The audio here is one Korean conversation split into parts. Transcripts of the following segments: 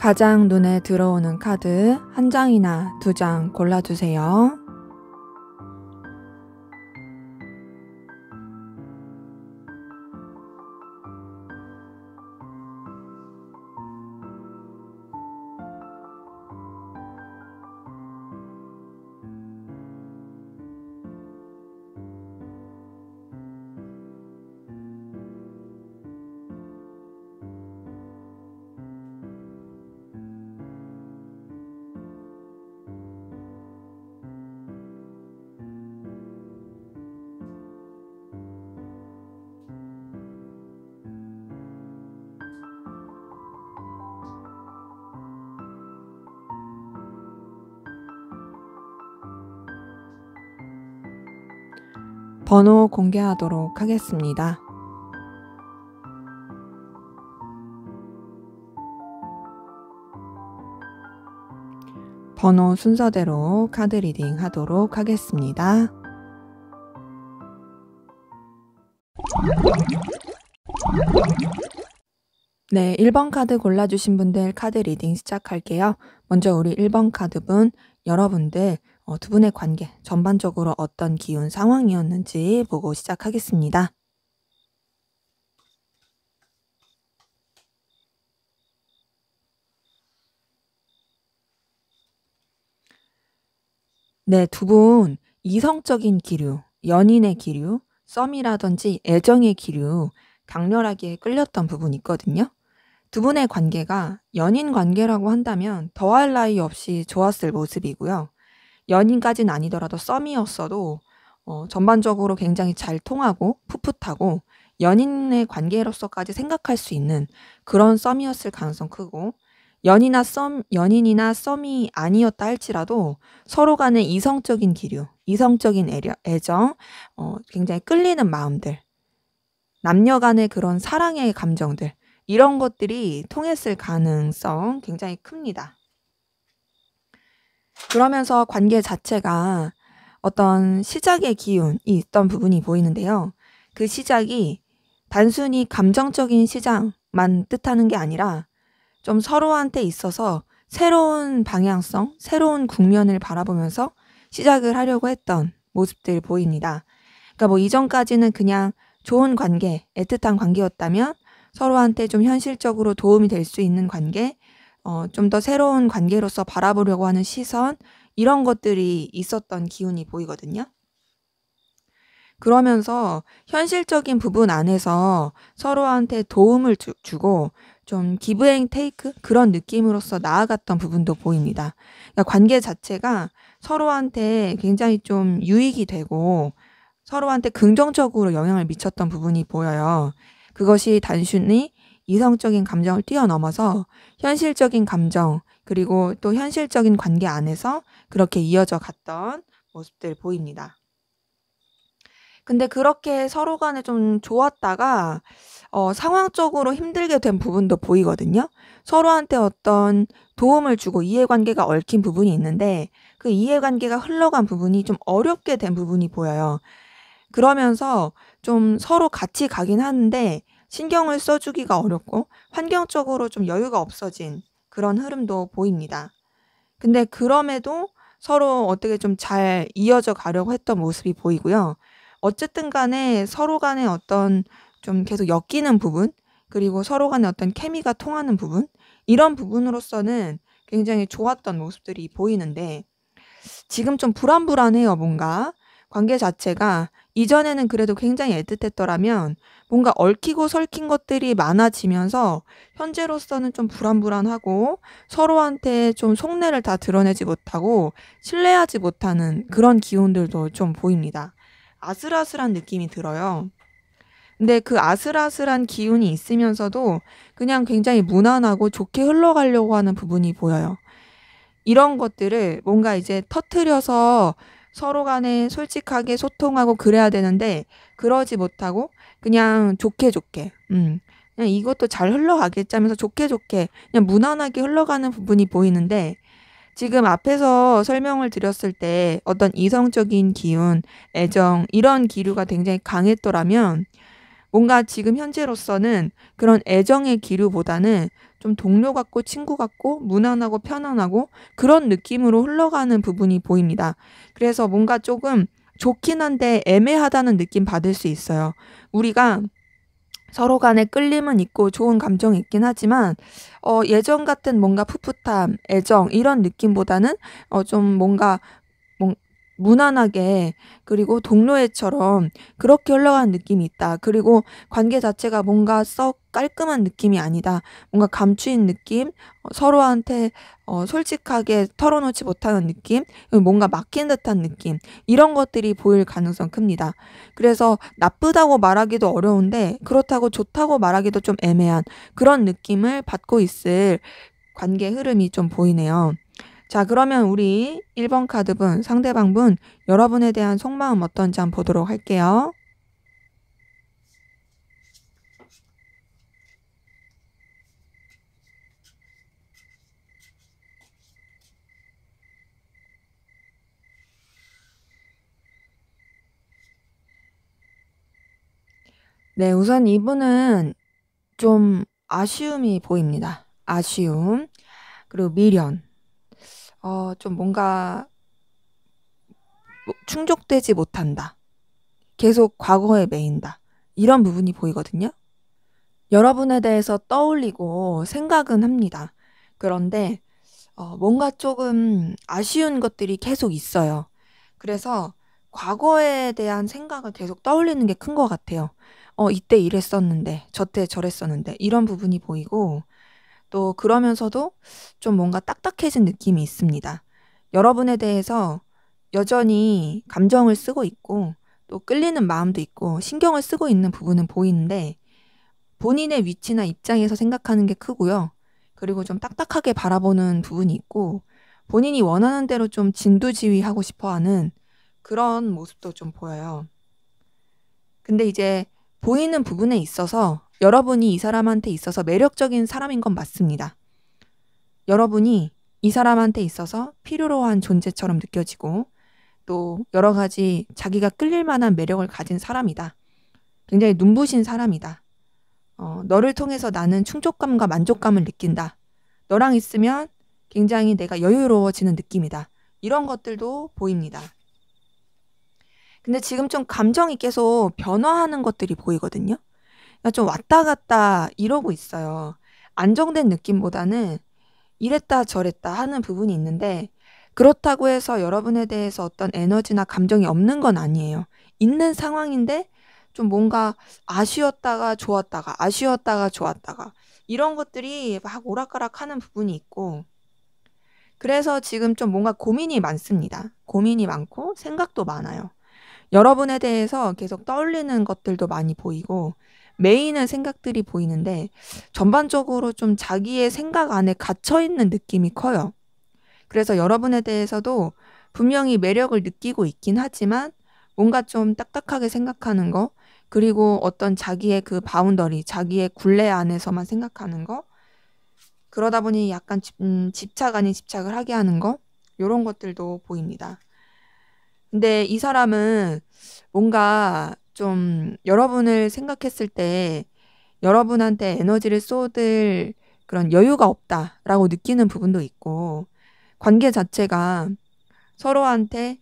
가장 눈에 들어오는 카드 한 장이나 두 장 골라주세요. 번호 공개하도록 하겠습니다. 번호 순서대로 카드 리딩 하도록 하겠습니다. 네, 1번 카드 골라주신 분들 카드 리딩 시작할게요. 먼저 우리 1번 카드분, 여러분들 두 분의 관계 전반적으로 어떤 기운 상황이었는지 보고 시작하겠습니다. 네, 두 분 이성적인 기류, 연인의 기류, 썸이라든지 애정의 기류 강렬하게 끌렸던 부분이 있거든요. 두 분의 관계가 연인 관계라고 한다면 더할 나위 없이 좋았을 모습이고요. 연인까지는 아니더라도 썸이었어도 전반적으로 굉장히 잘 통하고 풋풋하고 연인의 관계로서까지 생각할 수 있는 그런 썸이었을 가능성 크고, 연인이나 썸이 아니었다 할지라도 서로 간의 이성적인 기류, 이성적인 애정, 굉장히 끌리는 마음들, 남녀 간의 그런 사랑의 감정들, 이런 것들이 통했을 가능성 굉장히 큽니다. 그러면서 관계 자체가 어떤 시작의 기운이 있던 부분이 보이는데요. 그 시작이 단순히 감정적인 시작만 뜻하는 게 아니라 좀 서로한테 있어서 새로운 방향성, 새로운 국면을 바라보면서 시작을 하려고 했던 모습들 보입니다. 그러니까 뭐 이전까지는 그냥 좋은 관계, 애틋한 관계였다면 서로한테 좀 현실적으로 도움이 될 수 있는 관계, 좀 더 새로운 관계로서 바라보려고 하는 시선, 이런 것들이 있었던 기운이 보이거든요. 그러면서 현실적인 부분 안에서 서로한테 도움을 주고 좀 기브 앤 테이크 그런 느낌으로서 나아갔던 부분도 보입니다. 그러니까 관계 자체가 서로한테 굉장히 좀 유익이 되고 서로한테 긍정적으로 영향을 미쳤던 부분이 보여요. 그것이 단순히 이성적인 감정을 뛰어넘어서 현실적인 감정, 그리고 또 현실적인 관계 안에서 그렇게 이어져 갔던 모습들 보입니다. 근데 그렇게 서로 간에 좀 좋았다가 상황적으로 힘들게 된 부분도 보이거든요. 서로한테 어떤 도움을 주고 이해관계가 얽힌 부분이 있는데 그 이해관계가 흘러간 부분이 좀 어렵게 된 부분이 보여요. 그러면서 좀 서로 같이 가긴 하는데 신경을 써주기가 어렵고 환경적으로 좀 여유가 없어진 그런 흐름도 보입니다. 근데 그럼에도 서로 어떻게 좀 잘 이어져 가려고 했던 모습이 보이고요. 어쨌든 간에 서로 간에 어떤 좀 계속 엮이는 부분, 그리고 서로 간에 어떤 케미가 통하는 부분, 이런 부분으로서는 굉장히 좋았던 모습들이 보이는데 지금 좀 불안불안해요, 뭔가. 관계 자체가 이전에는 그래도 굉장히 애틋했더라면 뭔가 얽히고 설킨 것들이 많아지면서 현재로서는 좀 불안불안하고 서로한테 좀 속내를 다 드러내지 못하고 신뢰하지 못하는 그런 기운들도 좀 보입니다. 아슬아슬한 느낌이 들어요. 근데 그 아슬아슬한 기운이 있으면서도 그냥 굉장히 무난하고 좋게 흘러가려고 하는 부분이 보여요. 이런 것들을 뭔가 이제 터뜨려서 서로 간에 솔직하게 소통하고 그래야 되는데 그러지 못하고 그냥 좋게 그냥 이것도 잘 흘러가겠지 하면서 좋게 그냥 무난하게 흘러가는 부분이 보이는데, 지금 앞에서 설명을 드렸을 때 어떤 이성적인 기운, 애정, 이런 기류가 굉장히 강했더라면 뭔가 지금 현재로서는 그런 애정의 기류보다는 좀 동료 같고 친구 같고 무난하고 편안하고 그런 느낌으로 흘러가는 부분이 보입니다. 그래서 뭔가 조금 좋긴 한데 애매하다는 느낌 받을 수 있어요. 우리가 서로 간에 끌림은 있고 좋은 감정이 있긴 하지만 예전 같은 뭔가 풋풋함, 애정 이런 느낌보다는 좀 뭔가 뭔 무난하게 그리고 동료애처럼 그렇게 흘러가는 느낌이 있다. 그리고 관계 자체가 뭔가 썩 깔끔한 느낌이 아니다. 뭔가 감추인 느낌, 서로한테 솔직하게 털어놓지 못하는 느낌, 뭔가 막힌 듯한 느낌 이런 것들이 보일 가능성 큽니다. 그래서 나쁘다고 말하기도 어려운데 그렇다고 좋다고 말하기도 좀 애매한 그런 느낌을 받고 있을 관계 흐름이 좀 보이네요. 자, 그러면 우리 1번 카드분, 상대방분, 여러분에 대한 속마음 어떤지 한번 보도록 할게요. 네, 우선 이분은 좀 아쉬움이 보입니다. 아쉬움, 그리고 미련. 좀 뭔가 충족되지 못한다. 계속 과거에 매인다. 이런 부분이 보이거든요. 여러분에 대해서 떠올리고 생각은 합니다. 그런데 뭔가 조금 아쉬운 것들이 계속 있어요. 그래서 과거에 대한 생각을 계속 떠올리는 게 큰 것 같아요. 이때 이랬었는데, 저때 저랬었는데, 이런 부분이 보이고, 또 그러면서도 좀 뭔가 딱딱해진 느낌이 있습니다. 여러분에 대해서 여전히 감정을 쓰고 있고, 또 끌리는 마음도 있고, 신경을 쓰고 있는 부분은 보이는데, 본인의 위치나 입장에서 생각하는 게 크고요. 그리고 좀 딱딱하게 바라보는 부분이 있고, 본인이 원하는 대로 좀 진두지휘하고 싶어 하는 그런 모습도 좀 보여요. 근데 이제 보이는 부분에 있어서 여러분이 이 사람한테 있어서 매력적인 사람인 건 맞습니다. 여러분이 이 사람한테 있어서 필요로 한 존재처럼 느껴지고 또 여러 가지 자기가 끌릴 만한 매력을 가진 사람이다. 굉장히 눈부신 사람이다. 너를 통해서 나는 충족감과 만족감을 느낀다. 너랑 있으면 굉장히 내가 여유로워지는 느낌이다. 이런 것들도 보입니다. 근데 지금 좀 감정이 계속 변화하는 것들이 보이거든요. 그러니까 좀 왔다 갔다 이러고 있어요. 안정된 느낌보다는 이랬다 저랬다 하는 부분이 있는데 그렇다고 해서 여러분에 대해서 어떤 에너지나 감정이 없는 건 아니에요. 있는 상황인데 좀 뭔가 아쉬웠다가 좋았다가 아쉬웠다가 좋았다가 이런 것들이 막 오락가락 하는 부분이 있고 그래서 지금 좀 뭔가 고민이 많습니다. 고민이 많고 생각도 많아요. 여러분에 대해서 계속 떠올리는 것들도 많이 보이고 메인은 생각들이 보이는데 전반적으로 좀 자기의 생각 안에 갇혀 있는 느낌이 커요. 그래서 여러분에 대해서도 분명히 매력을 느끼고 있긴 하지만 뭔가 좀 딱딱하게 생각하는 거, 그리고 어떤 자기의 그 바운더리, 자기의 굴레 안에서만 생각하는 거, 그러다 보니 약간 집착 아닌 집착을 하게 하는 거, 요런 것들도 보입니다. 근데 이 사람은 뭔가 좀 여러분을 생각했을 때 여러분한테 에너지를 쏟을 그런 여유가 없다라고 느끼는 부분도 있고, 관계 자체가 서로한테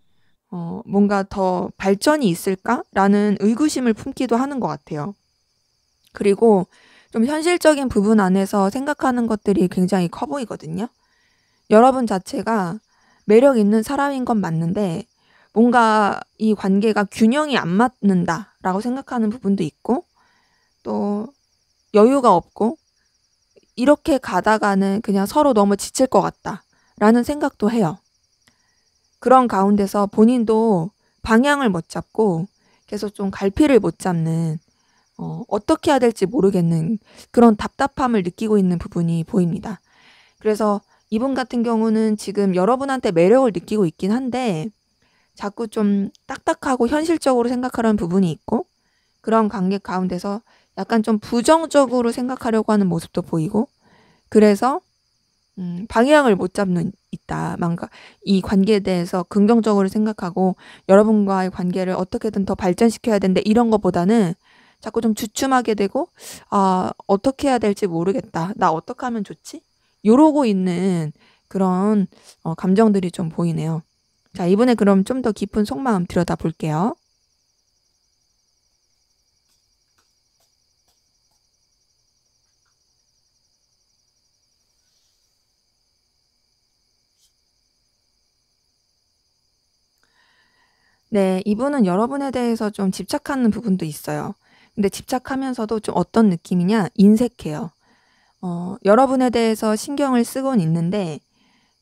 뭔가 더 발전이 있을까라는 의구심을 품기도 하는 것 같아요. 그리고 좀 현실적인 부분 안에서 생각하는 것들이 굉장히 커 보이거든요. 여러분 자체가 매력 있는 사람인 건 맞는데 뭔가 이 관계가 균형이 안 맞는다라고 생각하는 부분도 있고 또 여유가 없고 이렇게 가다가는 그냥 서로 너무 지칠 것 같다라는 생각도 해요. 그런 가운데서 본인도 방향을 못 잡고 계속 좀 갈피를 못 잡는 어떻게 해야 될지 모르겠는 그런 답답함을 느끼고 있는 부분이 보입니다. 그래서 이분 같은 경우는 지금 여러분한테 매력을 느끼고 있긴 한데 자꾸 좀 딱딱하고 현실적으로 생각하려는 부분이 있고 그런 관계 가운데서 약간 좀 부정적으로 생각하려고 하는 모습도 보이고 그래서 방향을 못 잡는 있다. 뭔가 이 관계에 대해서 긍정적으로 생각하고 여러분과의 관계를 어떻게든 더 발전시켜야 된다. 이런 것보다는 자꾸 좀 주춤하게 되고, 아, 어떻게 해야 될지 모르겠다. 나 어떻게 하면 좋지? 이러고 있는 그런 감정들이 좀 보이네요. 자, 이번에 그럼 좀 더 깊은 속마음 들여다 볼게요. 네, 이분은 여러분에 대해서 좀 집착하는 부분도 있어요. 근데 집착하면서도 좀 어떤 느낌이냐? 인색해요. 여러분에 대해서 신경을 쓰곤 있는데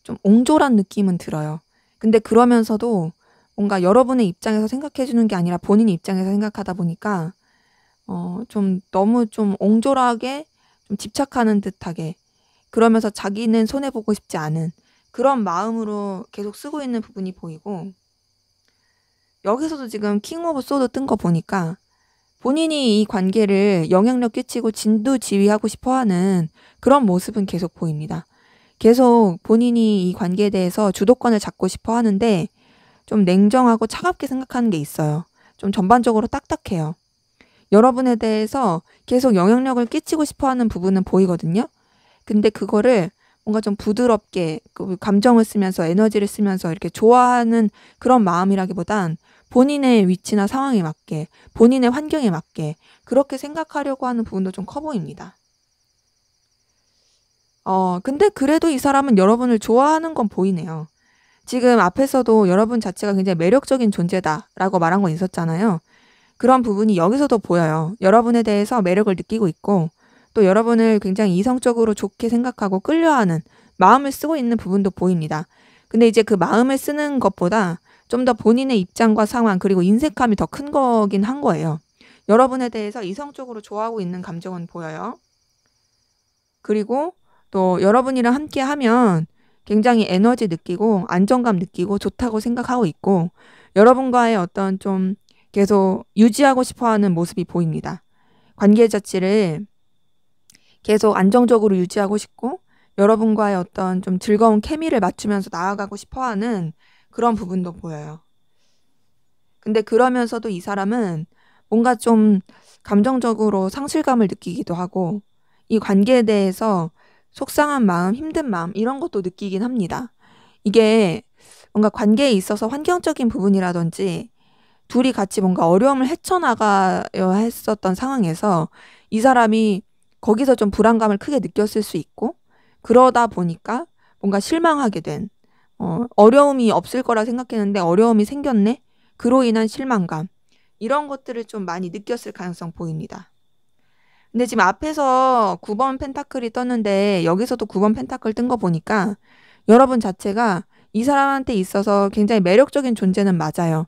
좀 옹졸한 느낌은 들어요. 근데 그러면서도 뭔가 여러분의 입장에서 생각해 주는 게 아니라 본인 입장에서 생각하다 보니까 좀 너무 좀 옹졸하게 좀 집착하는 듯하게 그러면서 자기는 손해 보고 싶지 않은 그런 마음으로 계속 쓰고 있는 부분이 보이고 여기서도 지금 킹 오브 소드 뜬 거 보니까 본인이 이 관계를 영향력 끼치고 진두지휘하고 싶어 하는 그런 모습은 계속 보입니다. 계속 본인이 이 관계에 대해서 주도권을 잡고 싶어 하는데 좀 냉정하고 차갑게 생각하는 게 있어요. 좀 전반적으로 딱딱해요. 여러분에 대해서 계속 영향력을 끼치고 싶어 하는 부분은 보이거든요. 근데 그거를 뭔가 좀 부드럽게 그 감정을 쓰면서 에너지를 쓰면서 이렇게 좋아하는 그런 마음이라기보단 본인의 위치나 상황에 맞게 본인의 환경에 맞게 그렇게 생각하려고 하는 부분도 좀 커 보입니다. 근데 그래도 이 사람은 여러분을 좋아하는 건 보이네요. 지금 앞에서도 여러분 자체가 굉장히 매력적인 존재다라고 말한 거 있었잖아요. 그런 부분이 여기서도 보여요. 여러분에 대해서 매력을 느끼고 있고 또 여러분을 굉장히 이성적으로 좋게 생각하고 끌려하는 마음을 쓰고 있는 부분도 보입니다. 근데 이제 그 마음을 쓰는 것보다 좀 더 본인의 입장과 상황 그리고 인색함이 더 큰 거긴 한 거예요. 여러분에 대해서 이성적으로 좋아하고 있는 감정은 보여요. 그리고 또 여러분이랑 함께 하면 굉장히 에너지 느끼고 안정감 느끼고 좋다고 생각하고 있고 여러분과의 어떤 좀 계속 유지하고 싶어 하는 모습이 보입니다. 관계 자체를 계속 안정적으로 유지하고 싶고 여러분과의 어떤 좀 즐거운 케미를 맞추면서 나아가고 싶어 하는 그런 부분도 보여요. 근데 그러면서도 이 사람은 뭔가 좀 감정적으로 상실감을 느끼기도 하고 이 관계에 대해서 속상한 마음, 힘든 마음 이런 것도 느끼긴 합니다. 이게 뭔가 관계에 있어서 환경적인 부분이라든지 둘이 같이 뭔가 어려움을 헤쳐나가야 했었던 상황에서 이 사람이 거기서 좀 불안감을 크게 느꼈을 수 있고 그러다 보니까 뭔가 실망하게 된 어려움이 없을 거라 생각했는데 어려움이 생겼네? 그로 인한 실망감 이런 것들을 좀 많이 느꼈을 가능성 보입니다. 근데 지금 앞에서 9번 펜타클이 떴는데 여기서도 9번 펜타클 뜬 거 보니까 여러분 자체가 이 사람한테 있어서 굉장히 매력적인 존재는 맞아요.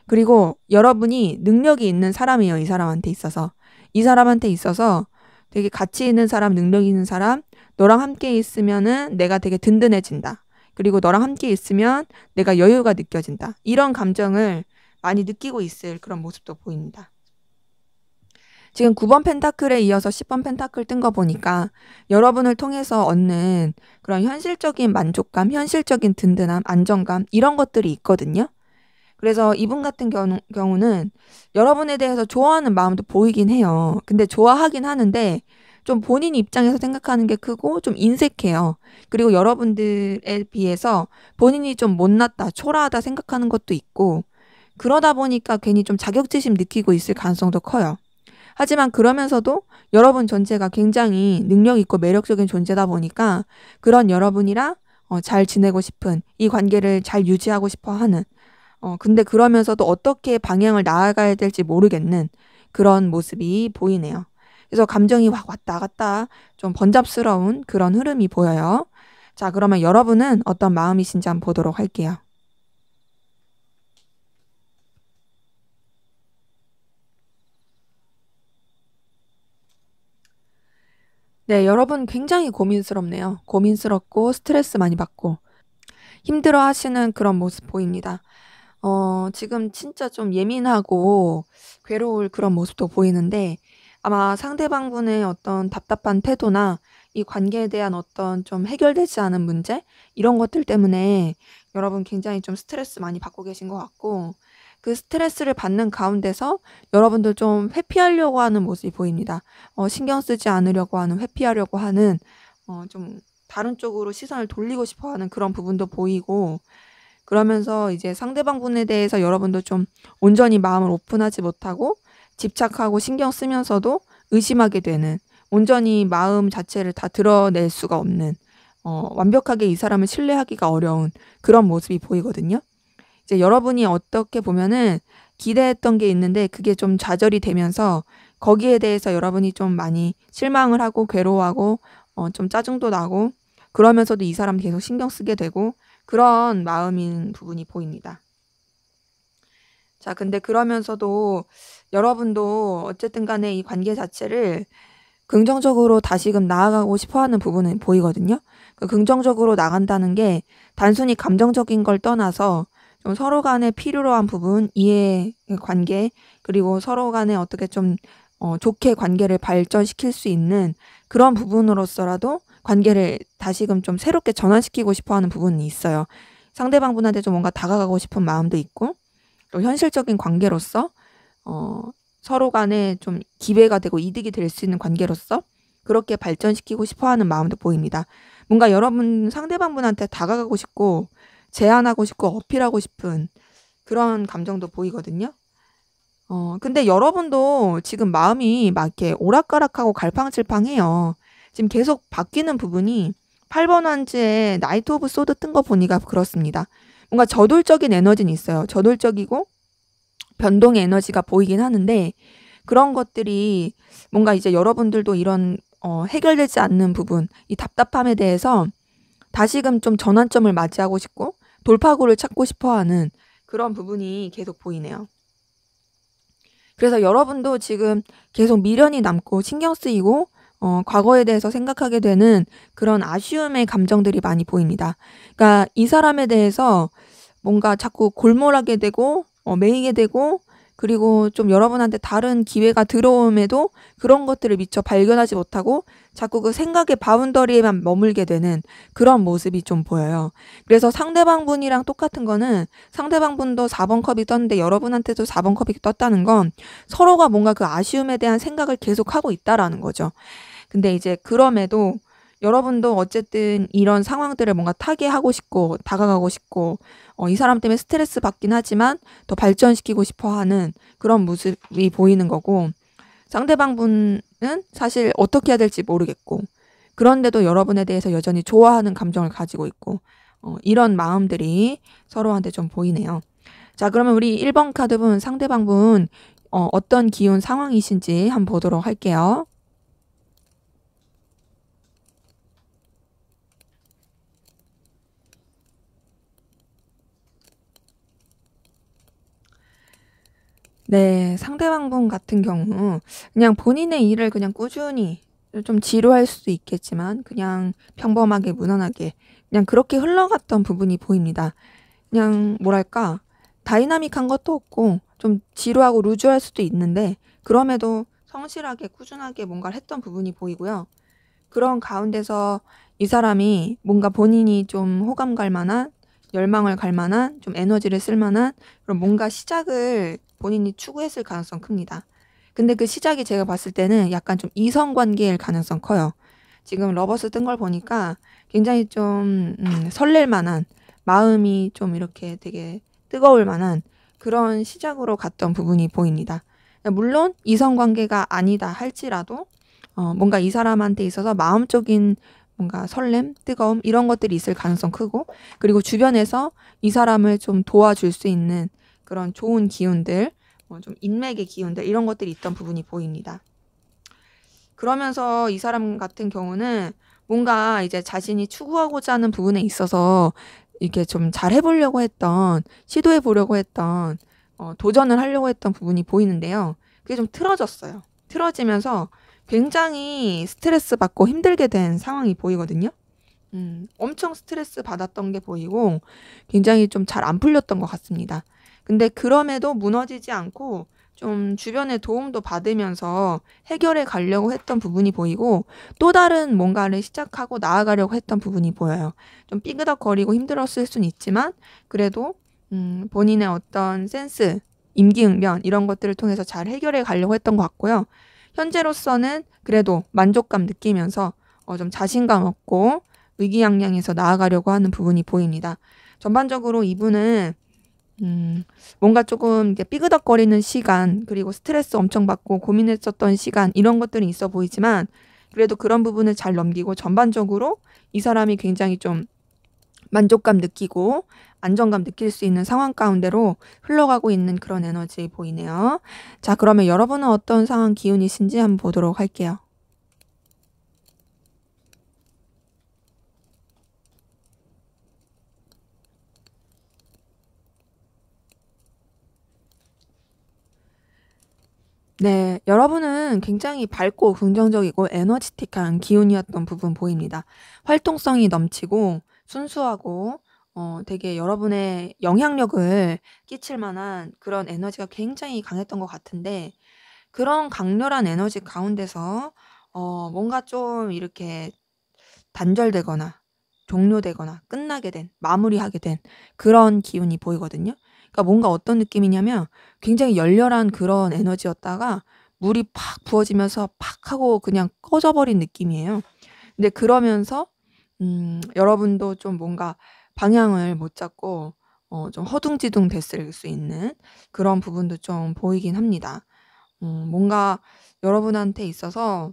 그리고 여러분이 능력이 있는 사람이에요. 이 사람한테 있어서. 이 사람한테 있어서 되게 가치 있는 사람, 능력 있는 사람, 너랑 함께 있으면은 내가 되게 든든해진다. 그리고 너랑 함께 있으면 내가 여유가 느껴진다. 이런 감정을 많이 느끼고 있을 그런 모습도 보입니다. 지금 9번 펜타클에 이어서 10번 펜타클 뜬 거 보니까 여러분을 통해서 얻는 그런 현실적인 만족감, 현실적인 든든함, 안정감 이런 것들이 있거든요. 그래서 이분 같은 경우는 여러분에 대해서 좋아하는 마음도 보이긴 해요. 근데 좋아하긴 하는데 좀 본인 입장에서 생각하는 게 크고 좀 인색해요. 그리고 여러분들에 비해서 본인이 좀 못났다, 초라하다 생각하는 것도 있고 그러다 보니까 괜히 좀 자격지심 느끼고 있을 가능성도 커요. 하지만 그러면서도 여러분 전체가 굉장히 능력 있고 매력적인 존재다 보니까 그런 여러분이랑 잘 지내고 싶은 이 관계를 잘 유지하고 싶어 하는 근데 그러면서도 어떻게 방향을 나아가야 될지 모르겠는 그런 모습이 보이네요. 그래서 감정이 확 왔다 갔다 좀 번잡스러운 그런 흐름이 보여요. 자, 그러면 여러분은 어떤 마음이신지 한번 보도록 할게요. 네, 여러분 굉장히 고민스럽네요. 고민스럽고 스트레스 많이 받고 힘들어 하시는 그런 모습 보입니다. 지금 진짜 좀 예민하고 괴로울 그런 모습도 보이는데 아마 상대방분의 어떤 답답한 태도나 이 관계에 대한 어떤 좀 해결되지 않은 문제 이런 것들 때문에 여러분 굉장히 좀 스트레스 많이 받고 계신 것 같고 그 스트레스를 받는 가운데서 여러분들 좀 회피하려고 하는 모습이 보입니다. 신경 쓰지 않으려고 하는, 회피하려고 하는, 좀 다른 쪽으로 시선을 돌리고 싶어 하는 그런 부분도 보이고, 그러면서 이제 상대방 분에 대해서 여러분도 좀 온전히 마음을 오픈하지 못하고 집착하고 신경 쓰면서도 의심하게 되는, 온전히 마음 자체를 다 드러낼 수가 없는, 완벽하게 이 사람을 신뢰하기가 어려운 그런 모습이 보이거든요. 이제 여러분이 어떻게 보면은 기대했던 게 있는데 그게 좀 좌절이 되면서 거기에 대해서 여러분이 좀 많이 실망을 하고 괴로워하고 좀 짜증도 나고, 그러면서도 이 사람 계속 신경 쓰게 되고 그런 마음인 부분이 보입니다. 자, 근데 그러면서도 여러분도 어쨌든 간에 이 관계 자체를 긍정적으로 다시금 나아가고 싶어 하는 부분은 보이거든요. 그 긍정적으로 나간다는 게 단순히 감정적인 걸 떠나서 좀 서로 간에 필요로 한 부분, 이해 관계, 그리고 서로 간에 어떻게 좀 좋게 관계를 발전시킬 수 있는 그런 부분으로서라도 관계를 다시금 좀 새롭게 전환시키고 싶어 하는 부분이 있어요. 상대방분한테 좀 뭔가 다가가고 싶은 마음도 있고, 또 현실적인 관계로서 서로 간에 좀 기회가 되고 이득이 될 수 있는 관계로서 그렇게 발전시키고 싶어 하는 마음도 보입니다. 뭔가 여러분 상대방분한테 다가가고 싶고 제안하고 싶고 어필하고 싶은 그런 감정도 보이거든요. 근데 여러분도 지금 마음이 막 이렇게 오락가락하고 갈팡질팡해요. 지금 계속 바뀌는 부분이 8번 한지에 나이트 오브 소드 뜬 거 보니까 그렇습니다. 뭔가 저돌적인 에너지는 있어요. 저돌적이고 변동의 에너지가 보이긴 하는데 그런 것들이 뭔가 이제 여러분들도 이런 해결되지 않는 부분, 이 답답함에 대해서 다시금 좀 전환점을 맞이하고 싶고 돌파구를 찾고 싶어하는 그런 부분이 계속 보이네요. 그래서 여러분도 지금 계속 미련이 남고 신경 쓰이고 과거에 대해서 생각하게 되는 그런 아쉬움의 감정들이 많이 보입니다. 그러니까 이 사람에 대해서 뭔가 자꾸 골몰하게 되고 매이게 되고, 그리고 좀 여러분한테 다른 기회가 들어옴에도 그런 것들을 미처 발견하지 못하고 자꾸 그 생각의 바운더리에만 머물게 되는 그런 모습이 좀 보여요. 그래서 상대방 분이랑 똑같은 거는 상대방 분도 4번 컵이 떴는데 여러분한테도 4번 컵이 떴다는 건 서로가 뭔가 그 아쉬움에 대한 생각을 계속 하고 있다라는 거죠. 근데 이제 그럼에도 여러분도 어쨌든 이런 상황들을 뭔가 타개하고 싶고 다가가고 싶고 이 사람 때문에 스트레스 받긴 하지만 더 발전시키고 싶어 하는 그런 모습이 보이는 거고, 상대방 분은 사실 어떻게 해야 될지 모르겠고 그런데도 여러분에 대해서 여전히 좋아하는 감정을 가지고 있고, 이런 마음들이 서로한테 좀 보이네요. 자, 그러면 우리 1번 카드분 상대방 분 어떤 기운 상황이신지 한번 보도록 할게요. 네, 상대방 분 같은 경우 그냥 본인의 일을 그냥 꾸준히, 좀 지루할 수도 있겠지만 그냥 평범하게 무난하게 그냥 그렇게 흘러갔던 부분이 보입니다. 그냥 뭐랄까 다이나믹한 것도 없고 좀 지루하고 루즈할 수도 있는데 그럼에도 성실하게 꾸준하게 뭔가를 했던 부분이 보이고요. 그런 가운데서 이 사람이 뭔가 본인이 좀 호감 갈 만한, 열망을 갈 만한, 좀 에너지를 쓸 만한 그런 뭔가 시작을 본인이 추구했을 가능성 큽니다. 근데 그 시작이 제가 봤을 때는 약간 좀 이성 관계일 가능성 커요. 지금 러버스 뜬 걸 보니까 굉장히 좀 설렐 만한, 마음이 좀 이렇게 되게 뜨거울 만한 그런 시작으로 갔던 부분이 보입니다. 물론 이성 관계가 아니다 할지라도 뭔가 이 사람한테 있어서 마음적인 뭔가 설렘, 뜨거움 이런 것들이 있을 가능성 크고, 그리고 주변에서 이 사람을 좀 도와줄 수 있는 그런 좋은 기운들, 좀 인맥의 기운들 이런 것들이 있던 부분이 보입니다. 그러면서 이 사람 같은 경우는 뭔가 이제 자신이 추구하고자 하는 부분에 있어서 이렇게 좀 잘 해보려고 했던, 시도해 보려고 했던, 도전을 하려고 했던 부분이 보이는데요. 그게 좀 틀어졌어요. 틀어지면서 굉장히 스트레스 받고 힘들게 된 상황이 보이거든요. 엄청 스트레스 받았던 게 보이고 굉장히 좀 잘 안 풀렸던 것 같습니다. 근데 그럼에도 무너지지 않고 좀 주변의 도움도 받으면서 해결해 가려고 했던 부분이 보이고 또 다른 뭔가를 시작하고 나아가려고 했던 부분이 보여요. 좀 삐그덕거리고 힘들었을 수는 있지만 그래도 본인의 어떤 센스, 임기응변 이런 것들을 통해서 잘 해결해 가려고 했던 것 같고요. 현재로서는 그래도 만족감 느끼면서 좀 자신감 얻고 의기양양해서 나아가려고 하는 부분이 보입니다. 전반적으로 이분은 뭔가 조금 이제 삐그덕거리는 시간, 그리고 스트레스 엄청 받고 고민했었던 시간, 이런 것들이 있어 보이지만, 그래도 그런 부분을 잘 넘기고 전반적으로 이 사람이 굉장히 좀 만족감 느끼고 안정감 느낄 수 있는 상황 가운데로 흘러가고 있는 그런 에너지 보이네요. 자, 그러면 여러분은 어떤 상황 기운이신지 한번 보도록 할게요. 네, 여러분은 굉장히 밝고 긍정적이고 에너지틱한 기운이었던 부분 보입니다. 활동성이 넘치고 순수하고 되게 여러분의 영향력을 끼칠 만한 그런 에너지가 굉장히 강했던 것 같은데, 그런 강렬한 에너지 가운데서 뭔가 좀 이렇게 단절되거나 종료되거나 끝나게 된, 마무리하게 된 그런 기운이 보이거든요. 그러니까 뭔가 어떤 느낌이냐면 굉장히 열렬한 그런 에너지였다가 물이 팍 부어지면서 팍 하고 그냥 꺼져버린 느낌이에요. 근데 그러면서 여러분도 좀 뭔가 방향을 못 잡고 좀 허둥지둥 됐을 수 있는 그런 부분도 좀 보이긴 합니다. 뭔가 여러분한테 있어서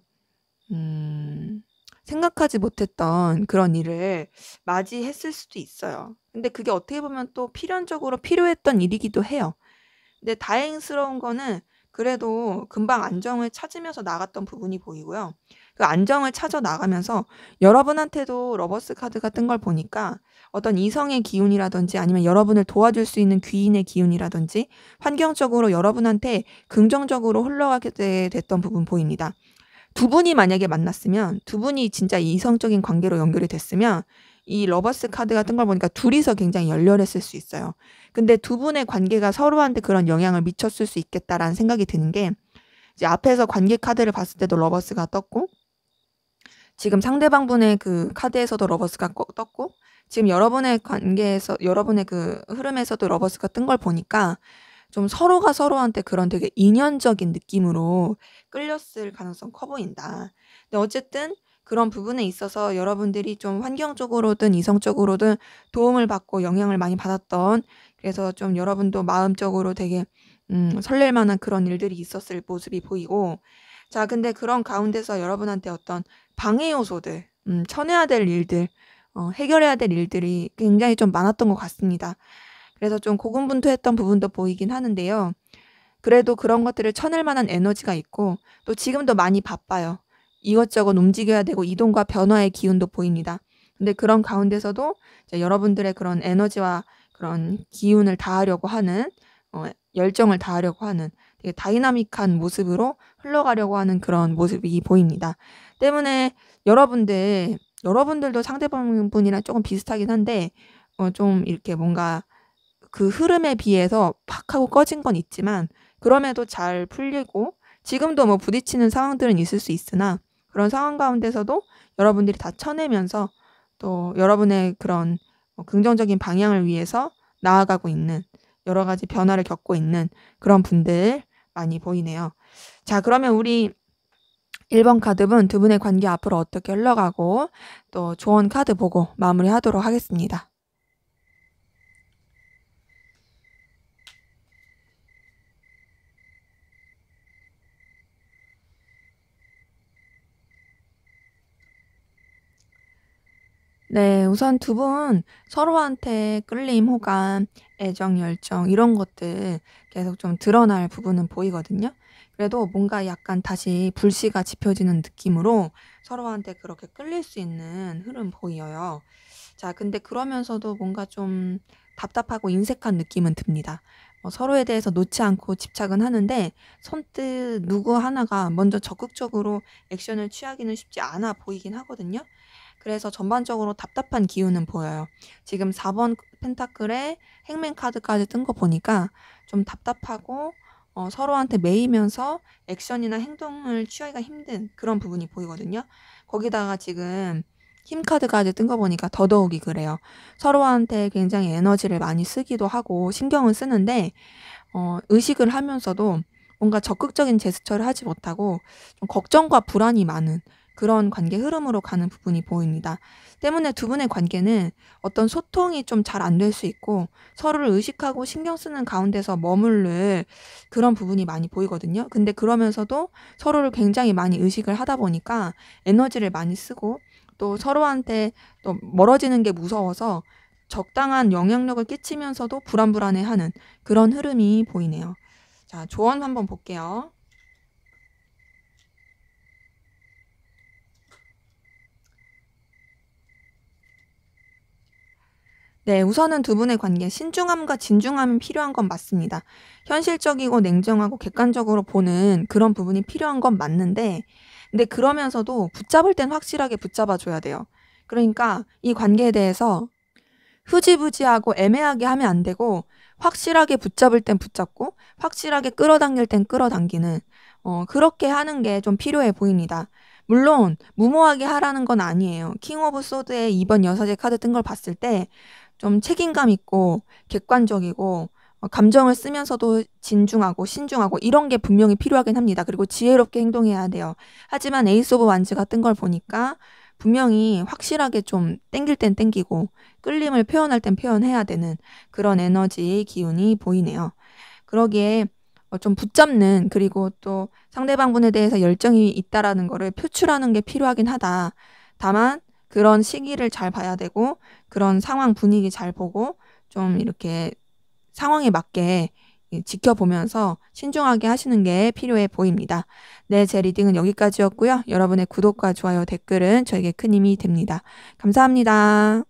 음 생각하지 못했던 그런 일을 맞이했을 수도 있어요. 근데 그게 어떻게 보면 또 필연적으로 필요했던 일이기도 해요. 근데 다행스러운 거는 그래도 금방 안정을 찾으면서 나갔던 부분이 보이고요. 그 안정을 찾아 나가면서 여러분한테도 러버스 카드가 뜬 걸 보니까 어떤 이성의 기운이라든지 아니면 여러분을 도와줄 수 있는 귀인의 기운이라든지 환경적으로 여러분한테 긍정적으로 흘러가게 됐던 부분 보입니다. 두 분이 만약에 만났으면, 두 분이 진짜 이성적인 관계로 연결이 됐으면 이 러버스 카드가 뜬 걸 보니까 둘이서 굉장히 열렬했을 수 있어요. 근데 두 분의 관계가 서로한테 그런 영향을 미쳤을 수 있겠다라는 생각이 드는 게, 이제 앞에서 관계 카드를 봤을 때도 러버스가 떴고, 지금 상대방 분의 그 카드에서도 러버스가 떴고, 지금 여러분의 관계에서, 여러분의 그 흐름에서도 러버스가 뜬 걸 보니까 좀 서로가 서로한테 그런 되게 인연적인 느낌으로 끌렸을 가능성 커 보인다. 근데 어쨌든 그런 부분에 있어서 여러분들이 좀 환경적으로든 이성적으로든 도움을 받고 영향을 많이 받았던, 그래서 좀 여러분도 마음적으로 되게 설렐 만한 그런 일들이 있었을 모습이 보이고, 자, 근데 그런 가운데서 여러분한테 어떤 방해 요소들, 쳐내야 될 일들, 해결해야 될 일들이 굉장히 좀 많았던 것 같습니다. 그래서 좀 고군분투했던 부분도 보이긴 하는데요. 그래도 그런 것들을 쳐낼 만한 에너지가 있고, 또 지금도 많이 바빠요. 이것저것 움직여야 되고 이동과 변화의 기운도 보입니다. 근데 그런 가운데서도 이제 여러분들의 그런 에너지와 그런 기운을 다하려고 하는, 열정을 다하려고 하는 되게 다이나믹한 모습으로 흘러가려고 하는 그런 모습이 보입니다. 때문에 여러분들도 상대방분이랑 조금 비슷하긴 한데, 좀 이렇게 뭔가 그 흐름에 비해서 팍 하고 꺼진 건 있지만, 그럼에도 잘 풀리고 지금도 뭐 부딪히는 상황들은 있을 수 있으나, 그런 상황 가운데서도 여러분들이 다 쳐내면서 또 여러분의 그런 긍정적인 방향을 위해서 나아가고 있는, 여러 가지 변화를 겪고 있는 그런 분들 많이 보이네요. 자, 그러면 우리 1번 카드분 두 분의 관계 앞으로 어떻게 흘러가고 또 조언 카드 보고 마무리하도록 하겠습니다. 네, 우선 두 분 서로한테 끌림, 호감, 애정, 열정 이런 것들 계속 좀 드러날 부분은 보이거든요. 그래도 뭔가 약간 다시 불씨가 지펴지는 느낌으로 서로한테 그렇게 끌릴 수 있는 흐름 보여요. 자, 근데 그러면서도 뭔가 좀 답답하고 인색한 느낌은 듭니다. 서로에 대해서 놓지 않고 집착은 하는데 선뜻 누구 하나가 먼저 적극적으로 액션을 취하기는 쉽지 않아 보이긴 하거든요. 그래서 전반적으로 답답한 기운은 보여요. 지금 4번 펜타클에 행맨 카드까지 뜬 거 보니까 좀 답답하고 서로한테 매이면서 액션이나 행동을 취하기가 힘든 그런 부분이 보이거든요. 거기다가 지금 힘 카드까지 뜬 거 보니까 더더욱이 그래요. 서로한테 굉장히 에너지를 많이 쓰기도 하고 신경을 쓰는데 의식을 하면서도 뭔가 적극적인 제스처를 하지 못하고 좀 걱정과 불안이 많은 그런 관계 흐름으로 가는 부분이 보입니다. 때문에 두 분의 관계는 어떤 소통이 좀 잘 안 될 수 있고 서로를 의식하고 신경 쓰는 가운데서 머무를 그런 부분이 많이 보이거든요. 근데 그러면서도 서로를 굉장히 많이 의식을 하다 보니까 에너지를 많이 쓰고 또 서로한테 또 멀어지는 게 무서워서 적당한 영향력을 끼치면서도 불안불안해하는 그런 흐름이 보이네요. 자, 조언 한번 볼게요. 네, 우선은 두 분의 관계 신중함과 진중함이 필요한 건 맞습니다. 현실적이고 냉정하고 객관적으로 보는 그런 부분이 필요한 건 맞는데 근데 그러면서도 붙잡을 땐 확실하게 붙잡아 줘야 돼요. 그러니까 이 관계에 대해서 흐지부지하고 애매하게 하면 안 되고 확실하게 붙잡을 땐 붙잡고 확실하게 끌어당길 땐 끌어당기는 그렇게 하는 게 좀 필요해 보입니다. 물론 무모하게 하라는 건 아니에요. 킹 오브 소드의 2번 여사제 카드 뜬 걸 봤을 때 좀 책임감 있고 객관적이고 감정을 쓰면서도 진중하고 신중하고 이런 게 분명히 필요하긴 합니다. 그리고 지혜롭게 행동해야 돼요. 하지만 에이스 오브 완즈가 뜬 걸 보니까 분명히 확실하게 좀 땡길 땐 땡기고 끌림을 표현할 땐 표현해야 되는 그런 에너지의 기운이 보이네요. 그러기에 좀 붙잡는 그리고 또 상대방분에 대해서 열정이 있다라는 거를 표출하는 게 필요하긴 하다. 다만 그런 시기를 잘 봐야 되고 그런 상황 분위기 잘 보고 좀 이렇게 상황에 맞게 지켜보면서 신중하게 하시는 게 필요해 보입니다. 네, 제 리딩은 여기까지였고요. 여러분의 구독과 좋아요, 댓글은 저에게 큰 힘이 됩니다. 감사합니다.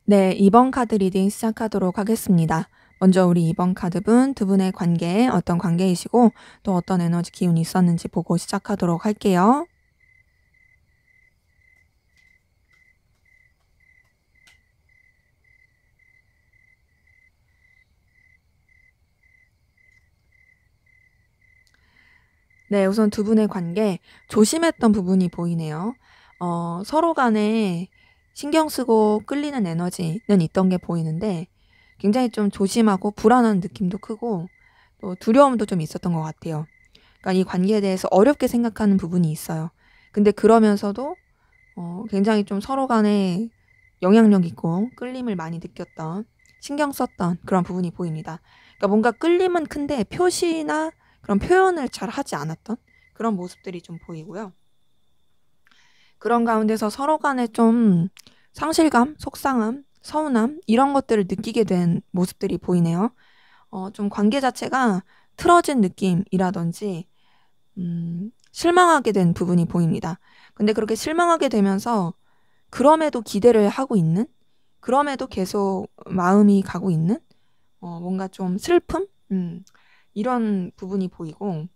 네, 2번 카드 리딩 시작하도록 하겠습니다. 먼저 우리 2번 카드분 두 분의 관계에 어떤 관계이시고 또 어떤 에너지 기운이 있었는지 보고 시작하도록 할게요. 네, 우선 두 분의 관계 조심했던 부분이 보이네요. 서로 간에 신경 쓰고 끌리는 에너지는 있던 게 보이는데 굉장히 좀 조심하고 불안한 느낌도 크고 또 두려움도 좀 있었던 것 같아요. 그러니까 이 관계에 대해서 어렵게 생각하는 부분이 있어요. 근데 그러면서도 굉장히 좀 서로 간에 영향력 있고 끌림을 많이 느꼈던 신경 썼던 그런 부분이 보입니다. 그러니까 뭔가 끌림은 큰데 표시나 그런 표현을 잘 하지 않았던 그런 모습들이 좀 보이고요. 그런 가운데서 서로 간에 좀 상실감, 속상함, 서운함 이런 것들을 느끼게 된 모습들이 보이네요. 좀 관계 자체가 틀어진 느낌이라든지 실망하게 된 부분이 보입니다. 근데 그렇게 실망하게 되면서 그럼에도 기대를 하고 있는 그럼에도 계속 마음이 가고 있는 뭔가 좀 슬픔? 이런 부분이 보이고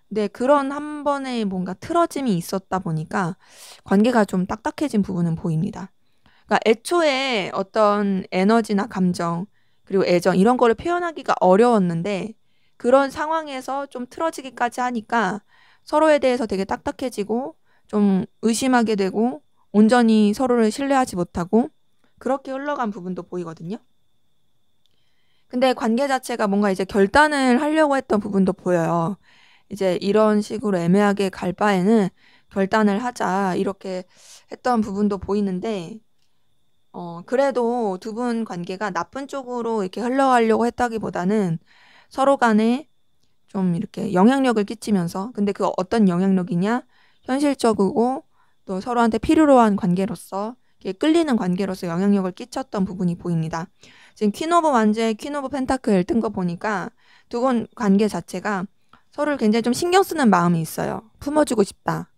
네, 그런 한 번의 뭔가 틀어짐이 있었다 보니까 관계가 좀 딱딱해진 부분은 보입니다. 그러니까 애초에 어떤 에너지나 감정 그리고 애정 이런 거를 표현하기가 어려웠는데 그런 상황에서 좀 틀어지기까지 하니까 서로에 대해서 되게 딱딱해지고 좀 의심하게 되고 온전히 서로를 신뢰하지 못하고 그렇게 흘러간 부분도 보이거든요. 근데 관계 자체가 뭔가 이제 결단을 하려고 했던 부분도 보여요. 이제 이런 식으로 애매하게 갈 바에는 결단을 하자 이렇게 했던 부분도 보이는데 그래도 두 분 관계가 나쁜 쪽으로 이렇게 흘러가려고 했다기보다는 서로 간에 좀 이렇게 영향력을 끼치면서 근데 그 어떤 영향력이냐 현실적이고 또 서로한테 필요로 한 관계로서 이렇게 끌리는 관계로서 영향력을 끼쳤던 부분이 보입니다. 지금 퀸 오브 완즈의 퀸 오브 펜타클 뜬 거 보니까 두 분 관계 자체가 서로를 굉장히 좀 신경 쓰는 마음이 있어요. 품어주고 싶다.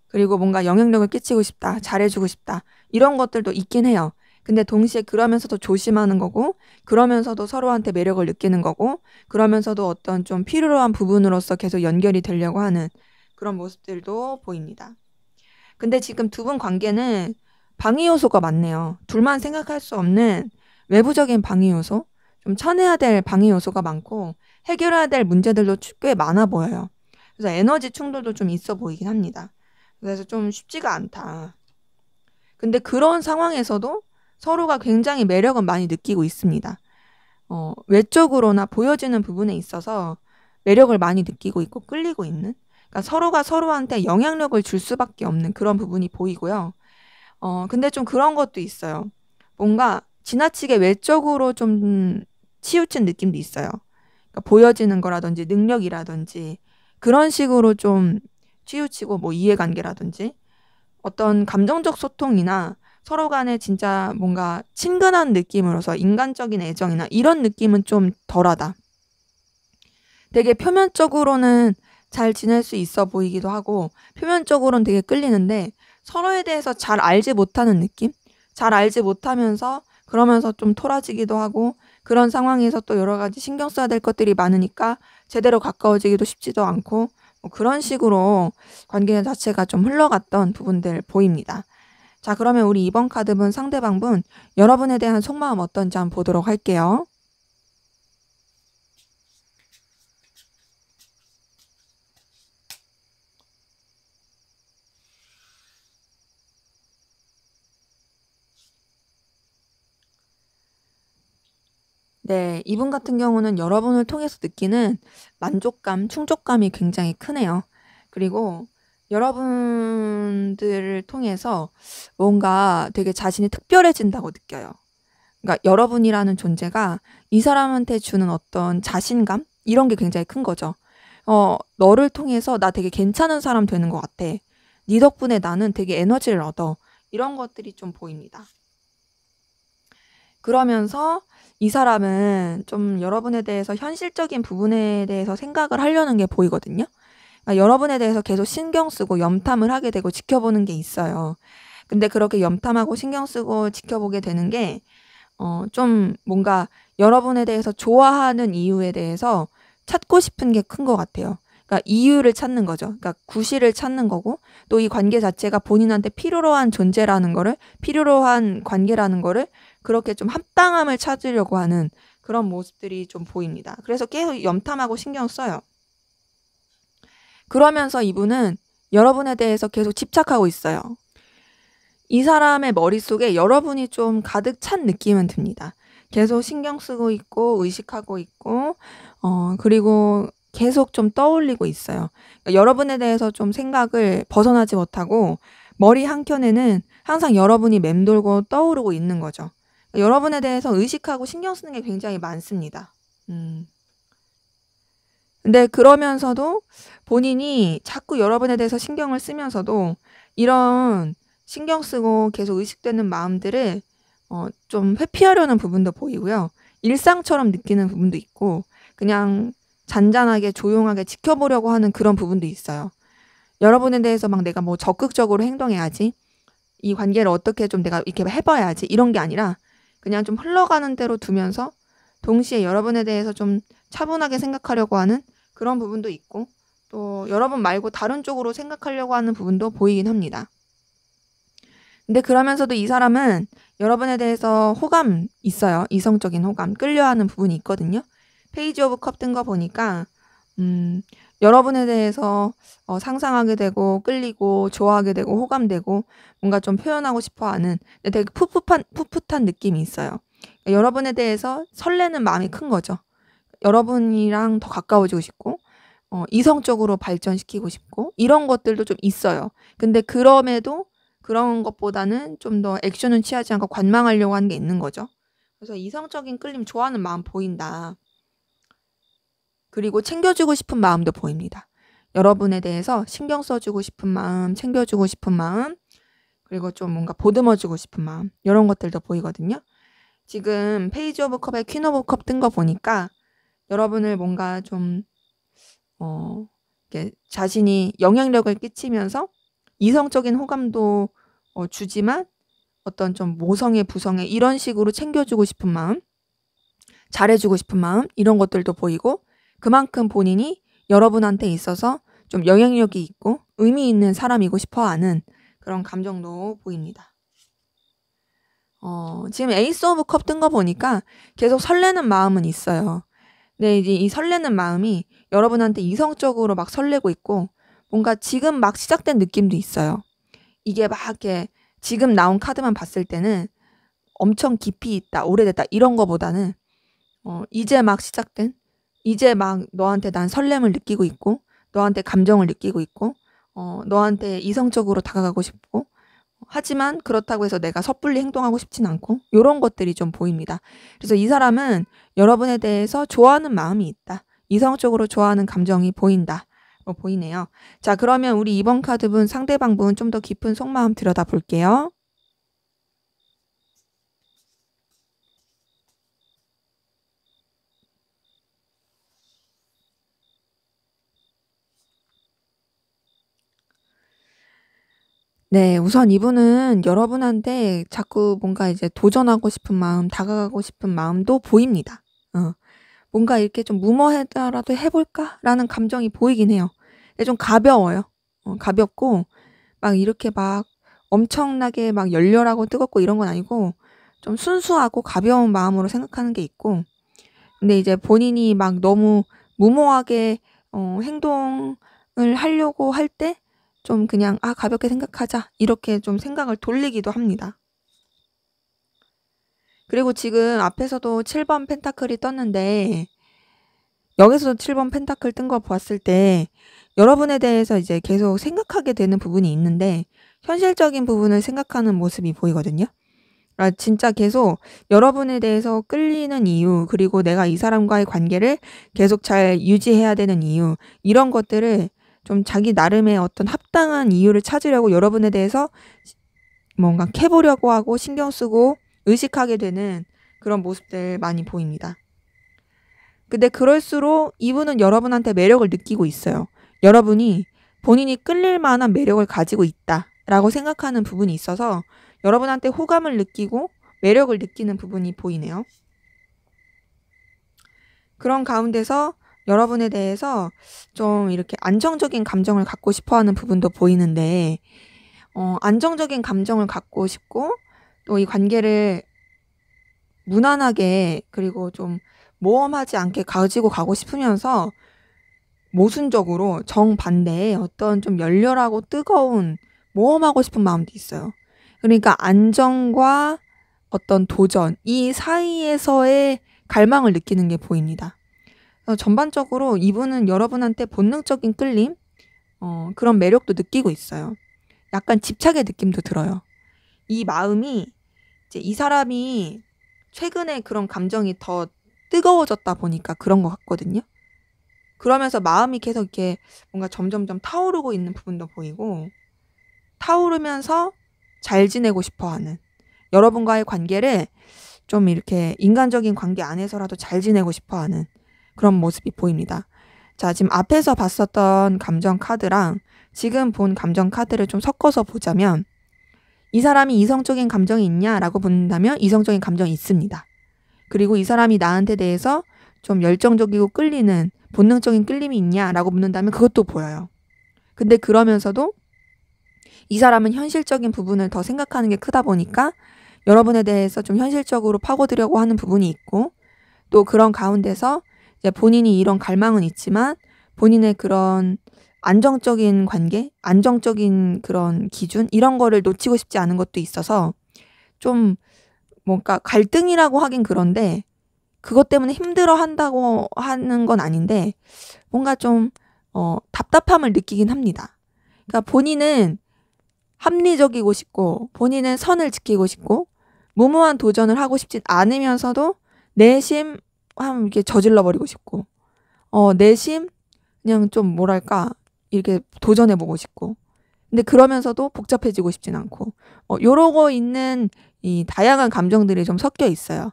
그리고 뭔가 영향력을 끼치고 싶다. 잘해주고 싶다. 이런 것들도 있긴 해요. 근데 동시에 그러면서도 조심하는 거고 그러면서도 서로한테 매력을 느끼는 거고 그러면서도 어떤 좀 필요로 한 부분으로서 계속 연결이 되려고 하는 그런 모습들도 보입니다. 근데 지금 두 분 관계는 방해 요소가 많네요. 둘만 생각할 수 없는 외부적인 방해 요소, 좀 쳐내야 될 방해 요소가 많고 해결해야 될 문제들도 꽤 많아 보여요. 그래서 에너지 충돌도 좀 있어 보이긴 합니다. 그래서 좀 쉽지가 않다. 근데 그런 상황에서도 서로가 굉장히 매력은 많이 느끼고 있습니다. 외적으로나 보여지는 부분에 있어서 매력을 많이 느끼고 있고 끌리고 있는, 그러니까 서로가 서로한테 영향력을 줄 수밖에 없는 그런 부분이 보이고요. 근데 좀 그런 것도 있어요. 뭔가 지나치게 외적으로 좀 치우친 느낌도 있어요. 그러니까 보여지는 거라든지 능력이라든지 그런 식으로 좀 치우치고, 뭐 이해관계라든지 어떤 감정적 소통이나 서로 간에 진짜 뭔가 친근한 느낌으로서 인간적인 애정이나 이런 느낌은 좀 덜하다. 되게 표면적으로는 잘 지낼 수 있어 보이기도 하고 표면적으로는 되게 끌리는데 서로에 대해서 잘 알지 못하는 느낌? 잘 알지 못하면서 그러면서 좀 토라지기도 하고, 그런 상황에서 또 여러 가지 신경 써야 될 것들이 많으니까 제대로 가까워지기도 쉽지도 않고, 뭐 그런 식으로 관계 자체가 좀 흘러갔던 부분들 보입니다. 자, 그러면 우리 이번 카드분 상대방분 여러분에 대한 속마음 어떤지 한번 보도록 할게요. 네, 이분 같은 경우는 여러분을 통해서 느끼는 만족감, 충족감이 굉장히 크네요. 그리고 여러분들을 통해서 뭔가 되게 자신이 특별해진다고 느껴요. 그러니까 여러분이라는 존재가 이 사람한테 주는 어떤 자신감? 이런 게 굉장히 큰 거죠. 너를 통해서 나 되게 괜찮은 사람 되는 것 같아. 네 덕분에 나는 되게 에너지를 얻어. 이런 것들이 좀 보입니다. 그러면서 이 사람은 좀 여러분에 대해서 현실적인 부분에 대해서 생각을 하려는 게 보이거든요. 그러니까 여러분에 대해서 계속 신경 쓰고 염탐을 하게 되고 지켜보는 게 있어요. 근데 그렇게 염탐하고 신경 쓰고 지켜보게 되는 게 좀 뭔가 여러분에 대해서 좋아하는 이유에 대해서 찾고 싶은 게 큰 것 같아요. 그러니까 이유를 찾는 거죠. 그러니까 구실을 찾는 거고, 또 이 관계 자체가 본인한테 필요로 한 존재라는 거를, 필요로 한 관계라는 거를 그렇게 좀 합당함을 찾으려고 하는 그런 모습들이 좀 보입니다. 그래서 계속 염탐하고 신경 써요. 그러면서 이분은 여러분에 대해서 계속 집착하고 있어요. 이 사람의 머릿속에 여러분이 좀 가득 찬 느낌은 듭니다. 계속 신경 쓰고 있고 의식하고 있고 그리고 계속 좀 떠올리고 있어요. 그러니까 여러분에 대해서 좀 생각을 벗어나지 못하고 머리 한켠에는 항상 여러분이 맴돌고 떠오르고 있는 거죠. 그러니까 여러분에 대해서 의식하고 신경 쓰는 게 굉장히 많습니다. 근데 그러면서도 본인이 자꾸 여러분에 대해서 신경을 쓰면서도 이런 신경 쓰고 계속 의식되는 마음들을 좀 회피하려는 부분도 보이고요. 일상처럼 느끼는 부분도 있고 그냥 잔잔하게 조용하게 지켜보려고 하는 그런 부분도 있어요. 여러분에 대해서 막 내가 뭐 적극적으로 행동해야지, 이 관계를 어떻게 좀 내가 이렇게 해봐야지, 이런 게 아니라 그냥 좀 흘러가는 대로 두면서 동시에 여러분에 대해서 좀 차분하게 생각하려고 하는 그런 부분도 있고, 또 여러분 말고 다른 쪽으로 생각하려고 하는 부분도 보이긴 합니다. 근데 그러면서도 이 사람은 여러분에 대해서 호감 있어요. 이성적인 호감, 끌려하는 부분이 있거든요. 페이지 오브 컵 뜬 거 보니까 여러분에 대해서 상상하게 되고 끌리고 좋아하게 되고 호감되고 뭔가 좀 표현하고 싶어하는, 되게 풋풋한 느낌이 있어요. 여러분에 대해서 설레는 마음이 큰 거죠. 여러분이랑 더 가까워지고 싶고 이성적으로 발전시키고 싶고 이런 것들도 좀 있어요. 근데 그럼에도 그런 것보다는 좀 더 액션은 취하지 않고 관망하려고 하는 게 있는 거죠. 그래서 이성적인 끌림 좋아하는 마음 보인다. 그리고 챙겨주고 싶은 마음도 보입니다. 여러분에 대해서 신경 써주고 싶은 마음, 챙겨주고 싶은 마음, 그리고 좀 뭔가 보듬어주고 싶은 마음, 이런 것들도 보이거든요. 지금 페이지 오브 컵에 퀸 오브 컵 뜬 거 보니까 여러분을 뭔가 좀 이렇게 자신이 영향력을 끼치면서 이성적인 호감도 주지만 어떤 좀 모성애, 부성애 이런 식으로 챙겨주고 싶은 마음, 잘해주고 싶은 마음, 이런 것들도 보이고, 그만큼 본인이 여러분한테 있어서 좀 영향력이 있고 의미 있는 사람이고 싶어하는 그런 감정도 보입니다. 지금 에이스 오브 컵 뜬 거 보니까 계속 설레는 마음은 있어요. 근데 이제 이 설레는 마음이 여러분한테 이성적으로 막 설레고 있고 뭔가 지금 막 시작된 느낌도 있어요. 이게 막 이렇게 지금 나온 카드만 봤을 때는 엄청 깊이 있다, 오래됐다 이런 거보다는 이제 막 시작된, 이제 막 너한테 난 설렘을 느끼고 있고, 너한테 감정을 느끼고 있고, 너한테 이성적으로 다가가고 싶고, 하지만 그렇다고 해서 내가 섣불리 행동하고 싶진 않고, 요런 것들이 좀 보입니다. 그래서 이 사람은 여러분에 대해서 좋아하는 마음이 있다. 이성적으로 좋아하는 감정이 보인다. 보이네요. 자, 그러면 우리 이번 카드분 상대방분 좀 더 깊은 속마음 들여다 볼게요. 네, 우선 이분은 여러분한테 자꾸 뭔가 이제 도전하고 싶은 마음, 다가가고 싶은 마음도 보입니다. 뭔가 이렇게 좀 무모하더라도 해볼까라는 감정이 보이긴 해요. 근데 좀 가벼워요. 가볍고 막 이렇게 막 엄청나게 막 열렬하고 뜨겁고 이런 건 아니고 좀 순수하고 가벼운 마음으로 생각하는 게 있고, 근데 이제 본인이 막 너무 무모하게 행동을 하려고 할 때 좀 그냥 가볍게 생각하자 이렇게 좀 생각을 돌리기도 합니다. 그리고 지금 앞에서도 7번 펜타클이 떴는데 여기서도 7번 펜타클 뜬 거 보았을 때 여러분에 대해서 이제 계속 생각하게 되는 부분이 있는데 현실적인 부분을 생각하는 모습이 보이거든요. 진짜 계속 여러분에 대해서 끌리는 이유, 그리고 내가 이 사람과의 관계를 계속 잘 유지해야 되는 이유, 이런 것들을 좀 자기 나름의 어떤 합당한 이유를 찾으려고 여러분에 대해서 뭔가 캐보려고 하고 신경 쓰고 의식하게 되는 그런 모습들 많이 보입니다. 근데 그럴수록 이분은 여러분한테 매력을 느끼고 있어요. 여러분이 본인이 끌릴 만한 매력을 가지고 있다라고 생각하는 부분이 있어서 여러분한테 호감을 느끼고 매력을 느끼는 부분이 보이네요. 그런 가운데서 여러분에 대해서 좀 이렇게 안정적인 감정을 갖고 싶어하는 부분도 보이는데, 안정적인 감정을 갖고 싶고 또 이 관계를 무난하게 그리고 좀 모험하지 않게 가지고 가고 싶으면서 모순적으로 정반대의 어떤 좀 열렬하고 뜨거운 모험하고 싶은 마음도 있어요. 그러니까 안정과 어떤 도전, 이 사이에서의 갈망을 느끼는 게 보입니다. 전반적으로 이분은 여러분한테 본능적인 끌림, 그런 매력도 느끼고 있어요. 약간 집착의 느낌도 들어요. 이 마음이 이제 이 사람이 최근에 그런 감정이 더 뜨거워졌다 보니까 그런 것 같거든요. 그러면서 마음이 계속 이렇게 뭔가 점점점 타오르고 있는 부분도 보이고, 타오르면서 잘 지내고 싶어 하는, 여러분과의 관계를 좀 이렇게 인간적인 관계 안에서라도 잘 지내고 싶어 하는 그런 모습이 보입니다. 자, 지금 앞에서 봤었던 감정 카드랑 지금 본 감정 카드를 좀 섞어서 보자면, 이 사람이 이성적인 감정이 있냐라고 묻는다면 이성적인 감정이 있습니다. 그리고 이 사람이 나한테 대해서 좀 열정적이고 끌리는 본능적인 끌림이 있냐라고 묻는다면 그것도 보여요. 근데 그러면서도 이 사람은 현실적인 부분을 더 생각하는 게 크다 보니까 여러분에 대해서 좀 현실적으로 파고들려고 하는 부분이 있고, 또 그런 가운데서 이제 본인이 이런 갈망은 있지만 본인의 그런 안정적인 관계, 안정적인 그런 기준, 이런 거를 놓치고 싶지 않은 것도 있어서 좀 뭔가 갈등이라고 하긴 그런데 그것 때문에 힘들어 한다고 하는 건 아닌데 뭔가 좀 답답함을 느끼긴 합니다. 그러니까 본인은 합리적이고 싶고 본인은 선을 지키고 싶고 무모한 도전을 하고 싶진 않으면서도 내심 이렇게 저질러 버리고 싶고, 내심 그냥 좀 뭐랄까 이렇게 도전해보고 싶고, 근데 그러면서도 복잡해지고 싶진 않고, 요러고 있는 이 다양한 감정들이 좀 섞여 있어요.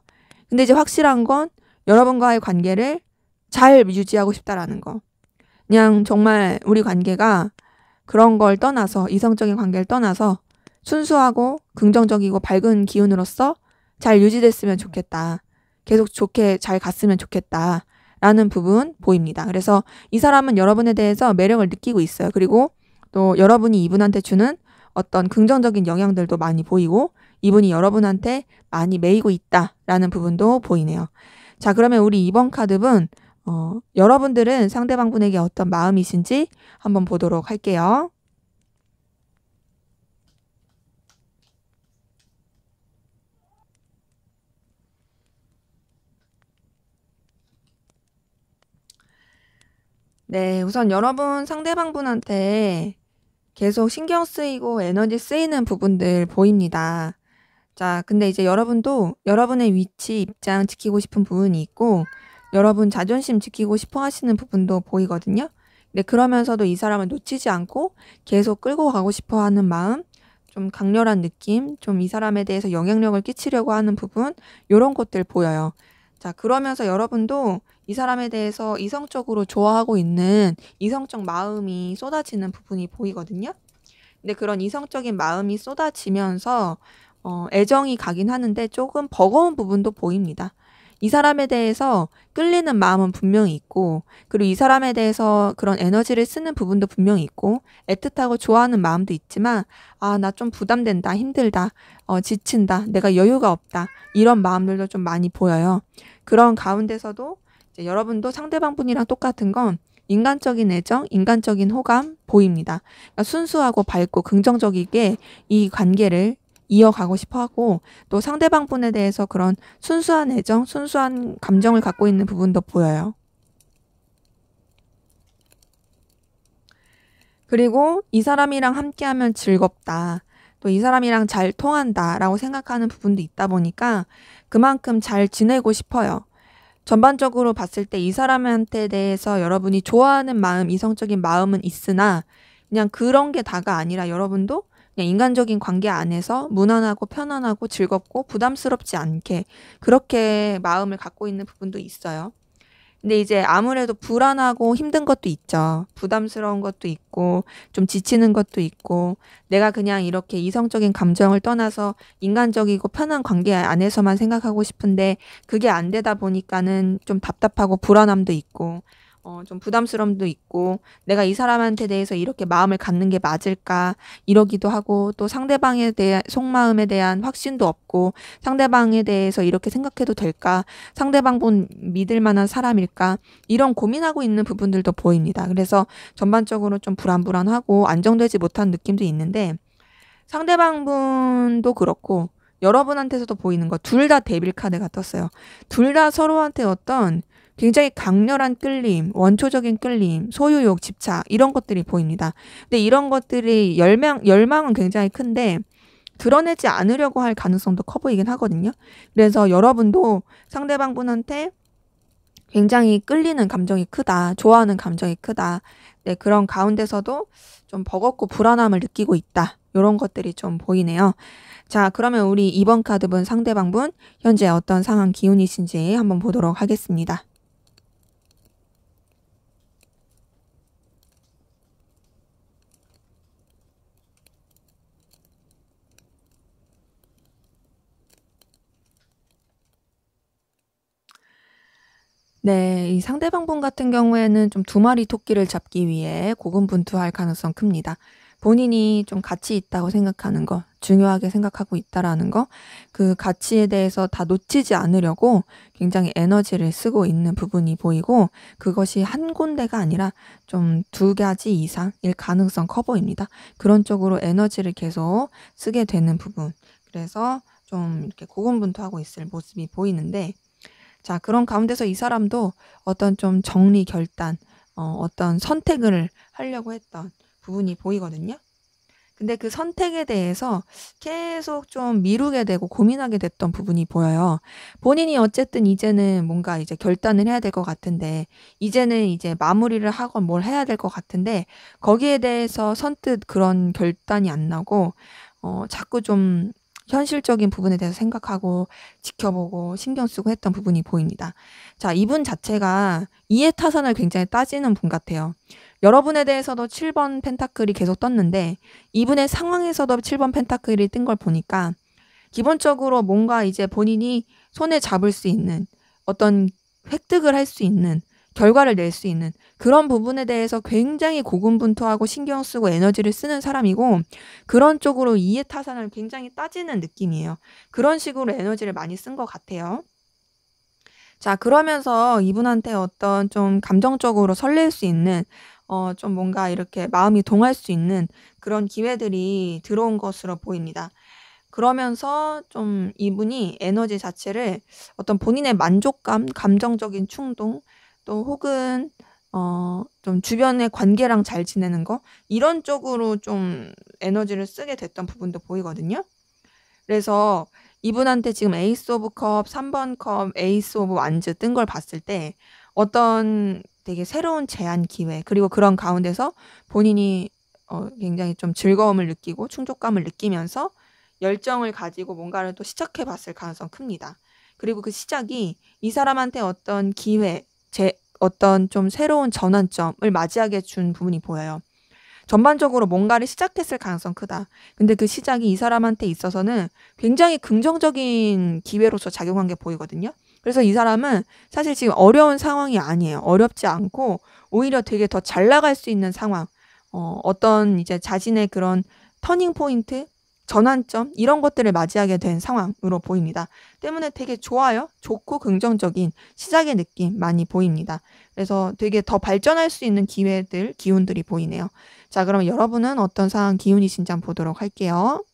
근데 이제 확실한 건 여러분과의 관계를 잘 유지하고 싶다라는 거. 그냥 정말 우리 관계가 그런 걸 떠나서, 이성적인 관계를 떠나서 순수하고 긍정적이고 밝은 기운으로서 잘 유지됐으면 좋겠다. 계속 좋게 잘 갔으면 좋겠다. 라는 부분 보입니다. 그래서 이 사람은 여러분에 대해서 매력을 느끼고 있어요. 그리고 또 여러분이 이분한테 주는 어떤 긍정적인 영향들도 많이 보이고 이분이 여러분한테 많이 매이고 있다라는 부분도 보이네요. 자, 그러면 우리 이번 카드분 여러분들은 상대방분에게 어떤 마음이신지 한번 보도록 할게요. 네. 우선 여러분 상대방분한테 계속 신경 쓰이고 에너지 쓰이는 부분들 보입니다. 자, 근데 이제 여러분도 여러분의 위치, 입장 지키고 싶은 부분이 있고 여러분 자존심 지키고 싶어 하시는 부분도 보이거든요. 근데 그러면서도 이 사람을 놓치지 않고 계속 끌고 가고 싶어 하는 마음, 좀 강렬한 느낌, 좀 이 사람에 대해서 영향력을 끼치려고 하는 부분, 요런 것들 보여요. 자, 그러면서 여러분도 이 사람에 대해서 이성적으로 좋아하고 있는 이성적 마음이 쏟아지는 부분이 보이거든요. 근데 그런 이성적인 마음이 쏟아지면서 애정이 가긴 하는데 조금 버거운 부분도 보입니다. 이 사람에 대해서 끌리는 마음은 분명히 있고, 그리고 이 사람에 대해서 그런 에너지를 쓰는 부분도 분명히 있고, 애틋하고 좋아하는 마음도 있지만, 아, 나 좀 부담된다, 힘들다, 지친다, 내가 여유가 없다, 이런 마음들도 좀 많이 보여요. 그런 가운데서도 이제 여러분도 상대방 분이랑 똑같은 건 인간적인 애정, 인간적인 호감 보입니다. 그러니까 순수하고 밝고 긍정적이게 이 관계를 이어가고 싶어 하고 또 상대방 분에 대해서 그런 순수한 애정, 순수한 감정을 갖고 있는 부분도 보여요. 그리고 이 사람이랑 함께하면 즐겁다. 또 이 사람이랑 잘 통한다라고 생각하는 부분도 있다 보니까 그만큼 잘 지내고 싶어요. 전반적으로 봤을 때 이 사람한테 대해서 여러분이 좋아하는 마음, 이성적인 마음은 있으나 그냥 그런 게 다가 아니라 여러분도 그냥 인간적인 관계 안에서 무난하고 편안하고 즐겁고 부담스럽지 않게 그렇게 마음을 갖고 있는 부분도 있어요. 근데 이제 아무래도 불안하고 힘든 것도 있죠. 부담스러운 것도 있고, 좀 지치는 것도 있고, 내가 그냥 이렇게 이성적인 감정을 떠나서 인간적이고 편한 관계 안에서만 생각하고 싶은데, 그게 안 되다 보니까는 좀 답답하고 불안함도 있고, 좀 부담스러움도 있고, 내가 이 사람한테 대해서 이렇게 마음을 갖는 게 맞을까, 이러기도 하고, 또 상대방에 대한, 속마음에 대한 확신도 없고, 상대방에 대해서 이렇게 생각해도 될까, 상대방 본 믿을 만한 사람일까, 이런 고민하고 있는 부분들도 보입니다. 그래서 전반적으로 좀 불안불안하고 안정되지 못한 느낌도 있는데, 상대방 분도 그렇고, 여러분한테서도 보이는 거, 둘 다 데빌 카드가 떴어요. 둘 다 서로한테 어떤 굉장히 강렬한 끌림, 원초적인 끌림, 소유욕, 집착, 이런 것들이 보입니다. 근데 이런 것들이 열망은 굉장히 큰데, 드러내지 않으려고 할 가능성도 커 보이긴 하거든요. 그래서 여러분도 상대방 분한테 굉장히 끌리는 감정이 크다, 좋아하는 감정이 크다. 네, 그런 가운데서도 좀 버겁고 불안함을 느끼고 있다. 이런 것들이 좀 보이네요. 자, 그러면 우리 2번 카드분 상대방분 현재 어떤 상황 기운이신지 한번 보도록 하겠습니다. 네, 이 상대방분 같은 경우에는 좀 두 마리 토끼를 잡기 위해 고군분투할 가능성 큽니다. 본인이 좀 가치 있다고 생각하는 거, 중요하게 생각하고 있다라는 거, 그 가치에 대해서 다 놓치지 않으려고 굉장히 에너지를 쓰고 있는 부분이 보이고, 그것이 한 군데가 아니라 좀 두 가지 이상일 가능성 커 보입니다. 그런 쪽으로 에너지를 계속 쓰게 되는 부분. 그래서 좀 이렇게 고군분투하고 있을 모습이 보이는데, 자, 그런 가운데서 이 사람도 어떤 좀 정리 결단, 어떤 선택을 하려고 했던 부분이 보이거든요. 근데 그 선택에 대해서 계속 좀 미루게 되고 고민하게 됐던 부분이 보여요. 본인이 어쨌든 이제는 뭔가 이제 결단을 해야 될 것 같은데, 이제는 이제 마무리를 하건 뭘 해야 될 것 같은데, 거기에 대해서 선뜻 그런 결단이 안 나고, 자꾸 좀 현실적인 부분에 대해서 생각하고 지켜보고 신경 쓰고 했던 부분이 보입니다. 자, 이분 자체가 이해타산을 굉장히 따지는 분 같아요. 여러분에 대해서도 7번 펜타클이 계속 떴는데 이분의 상황에서도 7번 펜타클이 뜬 걸 보니까 기본적으로 뭔가 이제 본인이 손에 잡을 수 있는 어떤 획득을 할 수 있는 결과를 낼 수 있는 그런 부분에 대해서 굉장히 고군분투하고 신경 쓰고 에너지를 쓰는 사람이고 그런 쪽으로 이해타산을 굉장히 따지는 느낌이에요. 그런 식으로 에너지를 많이 쓴 것 같아요. 자, 그러면서 이분한테 어떤 좀 감정적으로 설렐 수 있는 좀 뭔가 이렇게 마음이 동할 수 있는 그런 기회들이 들어온 것으로 보입니다. 그러면서 좀 이분이 에너지 자체를 어떤 본인의 만족감, 감정적인 충동, 또 혹은 좀 주변의 관계랑 잘 지내는 거 이런 쪽으로 좀 에너지를 쓰게 됐던 부분도 보이거든요. 그래서 이분한테 지금 에이스 오브 컵, 3번 컵, 에이스 오브 완즈 뜬 걸 봤을 때 어떤 되게 새로운 제안 기회 그리고 그런 가운데서 본인이 굉장히 좀 즐거움을 느끼고 충족감을 느끼면서 열정을 가지고 뭔가를 또 시작해 봤을 가능성 큽니다. 그리고 그 시작이 이 사람한테 어떤 기회, 어떤 좀 새로운 전환점을 맞이하게 준 부분이 보여요. 전반적으로 뭔가를 시작했을 가능성 크다. 근데 그 시작이 이 사람한테 있어서는 굉장히 긍정적인 기회로서 작용한 게 보이거든요. 그래서 이 사람은 사실 지금 어려운 상황이 아니에요. 어렵지 않고 오히려 되게 더 잘 나갈 수 있는 상황. 어떤 이제 자신의 그런 터닝 포인트, 전환점 이런 것들을 맞이하게 된 상황으로 보입니다. 때문에 되게 좋아요. 좋고 긍정적인 시작의 느낌 많이 보입니다. 그래서 되게 더 발전할 수 있는 기회들, 기운들이 보이네요. 자, 그럼 여러분은 어떤 상황 기운이신지 한번 보도록 할게요.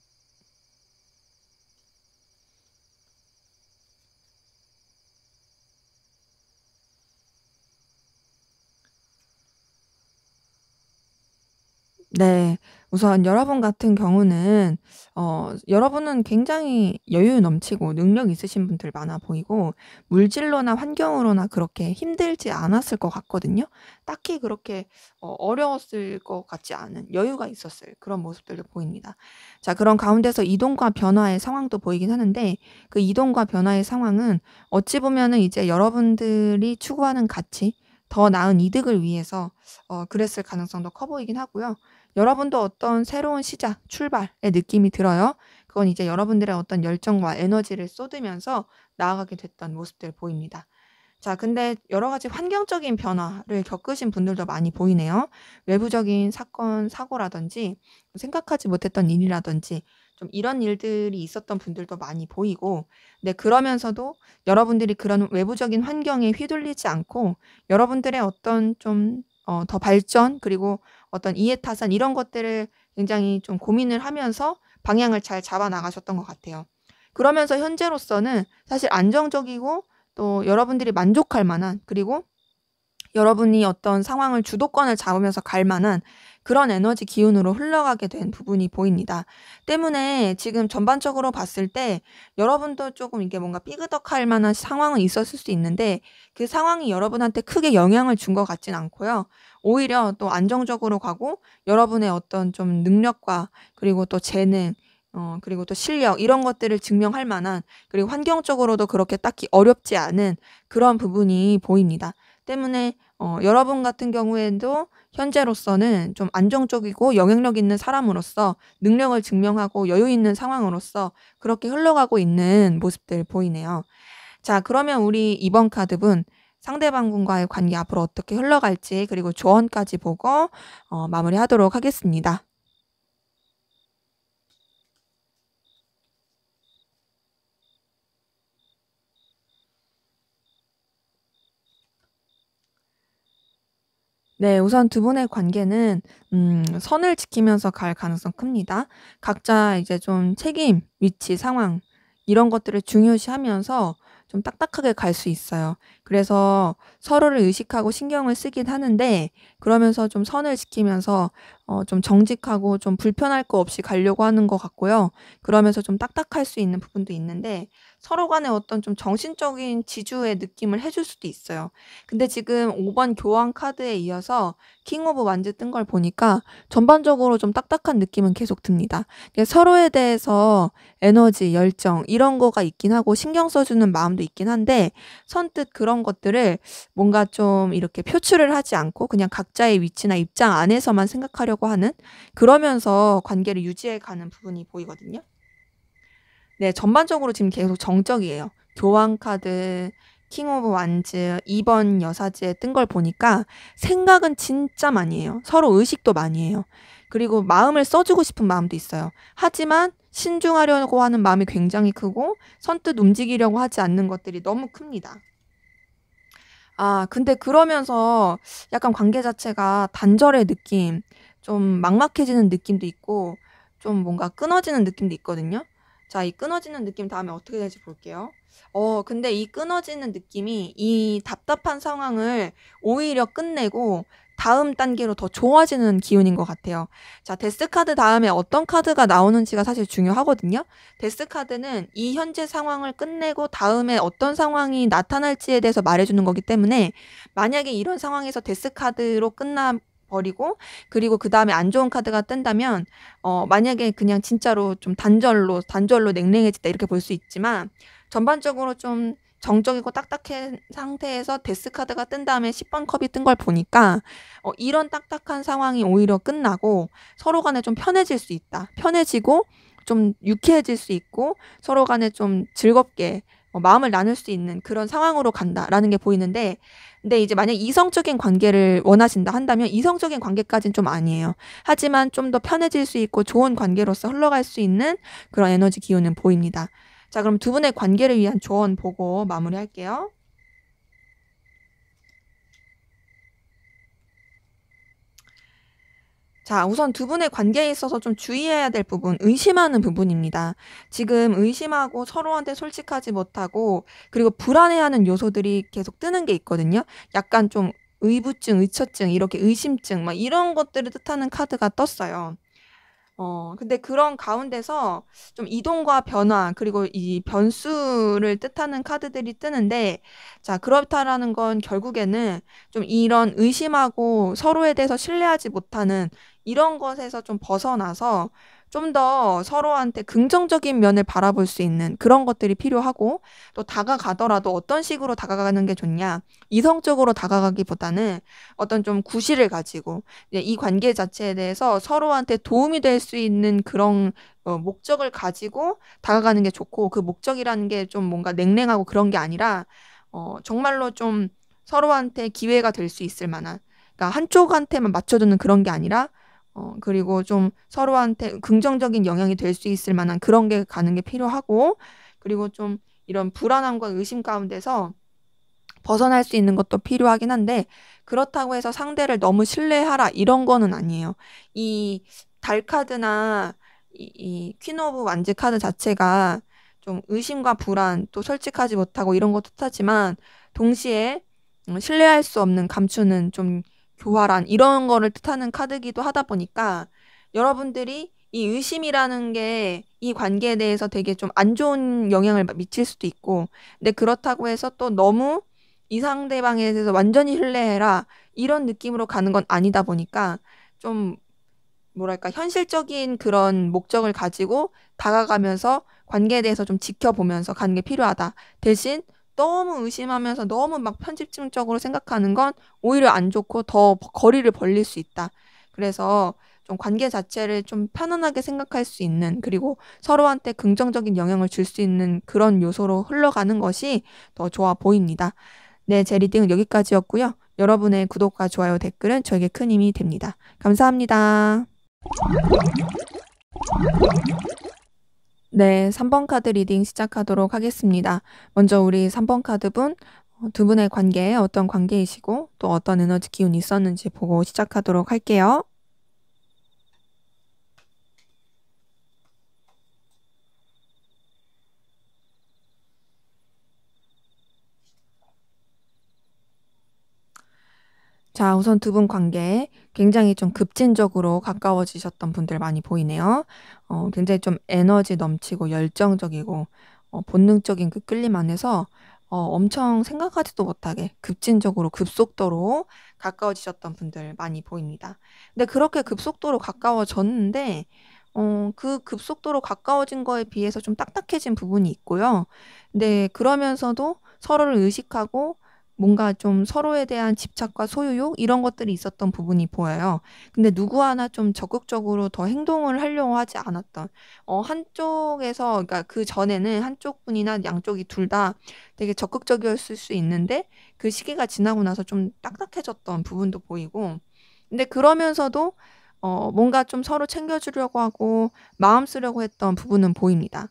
네. 우선 여러분 같은 경우는 여러분은 굉장히 여유 넘치고 능력 있으신 분들 많아 보이고 물질로나 환경으로나 그렇게 힘들지 않았을 것 같거든요. 딱히 그렇게 어려웠을 것 같지 않은 여유가 있었을 그런 모습들도 보입니다. 자, 그런 가운데서 이동과 변화의 상황도 보이긴 하는데 그 이동과 변화의 상황은 어찌 보면은 이제 여러분들이 추구하는 가치, 더 나은 이득을 위해서 그랬을 가능성도 커 보이긴 하고요. 여러분도 어떤 새로운 시작, 출발의 느낌이 들어요. 그건 이제 여러분들의 어떤 열정과 에너지를 쏟으면서 나아가게 됐던 모습들 보입니다. 자, 근데 여러 가지 환경적인 변화를 겪으신 분들도 많이 보이네요. 외부적인 사건, 사고라든지 생각하지 못했던 일이라든지 좀 이런 일들이 있었던 분들도 많이 보이고, 네, 그러면서도 여러분들이 그런 외부적인 환경에 휘둘리지 않고 여러분들의 어떤 좀 더 발전 그리고 어떤 이해타산 이런 것들을 굉장히 좀 고민을 하면서 방향을 잘 잡아 나가셨던 것 같아요. 그러면서 현재로서는 사실 안정적이고 또 여러분들이 만족할 만한 그리고 여러분이 어떤 상황을 주도권을 잡으면서 갈 만한 그런 에너지 기운으로 흘러가게 된 부분이 보입니다. 때문에 지금 전반적으로 봤을 때 여러분도 조금 이게 뭔가 삐그덕할 만한 상황은 있었을 수 있는데 그 상황이 여러분한테 크게 영향을 준 것 같진 않고요. 오히려 또 안정적으로 가고 여러분의 어떤 좀 능력과 그리고 또 재능 그리고 또 실력 이런 것들을 증명할 만한 그리고 환경적으로도 그렇게 딱히 어렵지 않은 그런 부분이 보입니다. 때문에 여러분 같은 경우에도 현재로서는 좀 안정적이고 영향력 있는 사람으로서 능력을 증명하고 여유 있는 상황으로서 그렇게 흘러가고 있는 모습들 보이네요. 자, 그러면 우리 이번 카드분 상대방분과의 관계 앞으로 어떻게 흘러갈지 그리고 조언까지 보고 마무리하도록 하겠습니다. 네, 우선 두 분의 관계는 선을 지키면서 갈 가능성 큽니다. 각자 이제 좀 책임, 위치, 상황 이런 것들을 중요시하면서 좀 딱딱하게 갈 수 있어요. 그래서 서로를 의식하고 신경을 쓰긴 하는데 그러면서 좀 선을 지키면서 좀 정직하고 좀 불편할 거 없이 가려고 하는 것 같고요. 그러면서 좀 딱딱할 수 있는 부분도 있는데 서로 간에 어떤 좀 정신적인 지주의 느낌을 해줄 수도 있어요. 근데 지금 5번 교황 카드에 이어서 킹 오브 완즈 뜬 걸 보니까 전반적으로 좀 딱딱한 느낌은 계속 듭니다. 서로에 대해서 에너지, 열정 이런 거가 있긴 하고 신경 써주는 마음도 있긴 한데 선뜻 그런 것들을 뭔가 좀 이렇게 표출을 하지 않고 그냥 각자의 위치나 입장 안에서만 생각하려고 하는 그러면서 관계를 유지해 가는 부분이 보이거든요. 네, 전반적으로 지금 계속 정적이에요. 교황 카드, 킹 오브 완즈, 2번 여사지에 뜬 걸 보니까 생각은 진짜 많이 해요. 서로 의식도 많이 해요. 그리고 마음을 써주고 싶은 마음도 있어요. 하지만 신중하려고 하는 마음이 굉장히 크고 선뜻 움직이려고 하지 않는 것들이 너무 큽니다. 아, 근데 그러면서 약간 관계 자체가 단절의 느낌, 좀 막막해지는 느낌도 있고 좀 뭔가 끊어지는 느낌도 있거든요. 자, 이 끊어지는 느낌 다음에 어떻게 될지 볼게요. 근데 이 끊어지는 느낌이 이 답답한 상황을 오히려 끝내고 다음 단계로 더 좋아지는 기운인 것 같아요. 자, 데스카드 다음에 어떤 카드가 나오는지가 사실 중요하거든요. 데스카드는 이 현재 상황을 끝내고 다음에 어떤 상황이 나타날지에 대해서 말해주는 거기 때문에 만약에 이런 상황에서 데스카드로 끝나버리고 그리고 그 다음에 안 좋은 카드가 뜬다면 만약에 그냥 진짜로 좀 단절로 냉랭해졌다 이렇게 볼 수 있지만 전반적으로 좀 정적이고 딱딱한 상태에서 데스카드가 뜬 다음에 10번 컵이 뜬 걸 보니까 이런 딱딱한 상황이 오히려 끝나고 서로 간에 좀 편해질 수 있다. 편해지고 좀 유쾌해질 수 있고 서로 간에 좀 즐겁게 마음을 나눌 수 있는 그런 상황으로 간다라는 게 보이는데 근데 이제 만약 이성적인 관계를 원하신다 한다면 이성적인 관계까지는 좀 아니에요. 하지만 좀 더 편해질 수 있고 좋은 관계로서 흘러갈 수 있는 그런 에너지 기운은 보입니다. 자, 그럼 두 분의 관계를 위한 조언 보고 마무리할게요. 자, 우선 두 분의 관계에 있어서 좀 주의해야 될 부분, 의심하는 부분입니다. 지금 의심하고 서로한테 솔직하지 못하고, 그리고 불안해하는 요소들이 계속 뜨는 게 있거든요. 약간 좀 의부증, 의처증, 이렇게 의심증, 막 이런 것들을 뜻하는 카드가 떴어요. 근데 그런 가운데서 좀 이동과 변화, 그리고 이 변수를 뜻하는 카드들이 뜨는데, 자, 그렇다라는 건 결국에는 좀 이런 의심하고 서로에 대해서 신뢰하지 못하는 이런 것에서 좀 벗어나서 좀 더 서로한테 긍정적인 면을 바라볼 수 있는 그런 것들이 필요하고, 또 다가가더라도 어떤 식으로 다가가는 게 좋냐, 이성적으로 다가가기보다는 어떤 좀 구실을 가지고, 이제 이 관계 자체에 대해서 서로한테 도움이 될 수 있는 그런 목적을 가지고 다가가는 게 좋고 그 목적이라는 게 좀 뭔가 냉랭하고 그런 게 아니라 정말로 좀 서로한테 기회가 될 수 있을 만한 그러니까 한쪽한테만 맞춰주는 그런 게 아니라 그리고 좀 서로한테 긍정적인 영향이 될 수 있을 만한 그런 게 가는 게 필요하고 그리고 좀 이런 불안함과 의심 가운데서 벗어날 수 있는 것도 필요하긴 한데 그렇다고 해서 상대를 너무 신뢰하라 이런 거는 아니에요. 이 달 카드나 이 퀸 오브 완즈 카드 자체가 좀 의심과 불안 또 솔직하지 못하고 이런 거 뜻하지만 동시에 신뢰할 수 없는 감추는 좀 교활한 이런 거를 뜻하는 카드기도 하다 보니까 여러분들이 이 의심이라는 게 이 관계에 대해서 되게 좀 안 좋은 영향을 미칠 수도 있고 근데 그렇다고 해서 또 너무 이 상대방에 대해서 완전히 신뢰해라 이런 느낌으로 가는 건 아니다 보니까 좀 뭐랄까 현실적인 그런 목적을 가지고 다가가면서 관계에 대해서 좀 지켜보면서 가는 게 필요하다. 대신 너무 의심하면서 너무 막 편집증적으로 생각하는 건 오히려 안 좋고 더 거리를 벌릴 수 있다. 그래서 좀 관계 자체를 좀 편안하게 생각할 수 있는 그리고 서로한테 긍정적인 영향을 줄 수 있는 그런 요소로 흘러가는 것이 더 좋아 보입니다. 네, 제 리딩은 여기까지였고요. 여러분의 구독과 좋아요, 댓글은 저에게 큰 힘이 됩니다. 감사합니다. 네, 3번 카드 리딩 시작하도록 하겠습니다. 먼저 우리 3번 카드분, 두 분의 관계에 어떤 관계이시고 또 어떤 에너지 기운이 있었는지 보고 시작하도록 할게요. 자, 우선 두 분 관계에 굉장히 좀 급진적으로 가까워지셨던 분들 많이 보이네요. 굉장히 좀 에너지 넘치고 열정적이고 본능적인 그 끌림 안에서 엄청 생각하지도 못하게 급진적으로 급속도로 가까워지셨던 분들 많이 보입니다. 근데 그렇게 급속도로 가까워졌는데 그 급속도로 가까워진 거에 비해서 좀 딱딱해진 부분이 있고요. 근데 그러면서도 서로를 의식하고 뭔가 좀 서로에 대한 집착과 소유욕 이런 것들이 있었던 부분이 보여요. 근데 누구 하나 좀 적극적으로 더 행동을 하려고 하지 않았던 한쪽에서 그러니까 그 전에는 한쪽 분이나 양쪽이 둘 다 되게 적극적이었을 수 있는데 그 시기가 지나고 나서 좀 딱딱해졌던 부분도 보이고 근데 그러면서도 뭔가 좀 서로 챙겨주려고 하고 마음 쓰려고 했던 부분은 보입니다.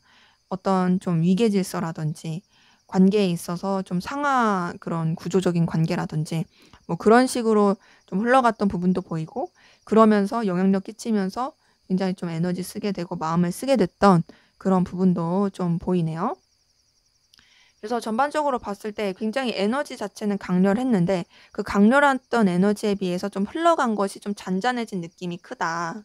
어떤 좀 위계 질서라든지 관계에 있어서 좀 상하 그런 구조적인 관계라든지 뭐 그런 식으로 좀 흘러갔던 부분도 보이고 그러면서 영향력 끼치면서 굉장히 좀 에너지 쓰게 되고 마음을 쓰게 됐던 그런 부분도 좀 보이네요. 그래서 전반적으로 봤을 때 굉장히 에너지 자체는 강렬했는데 그 강렬했던 에너지에 비해서 좀 흘러간 것이 좀 잔잔해진 느낌이 크다.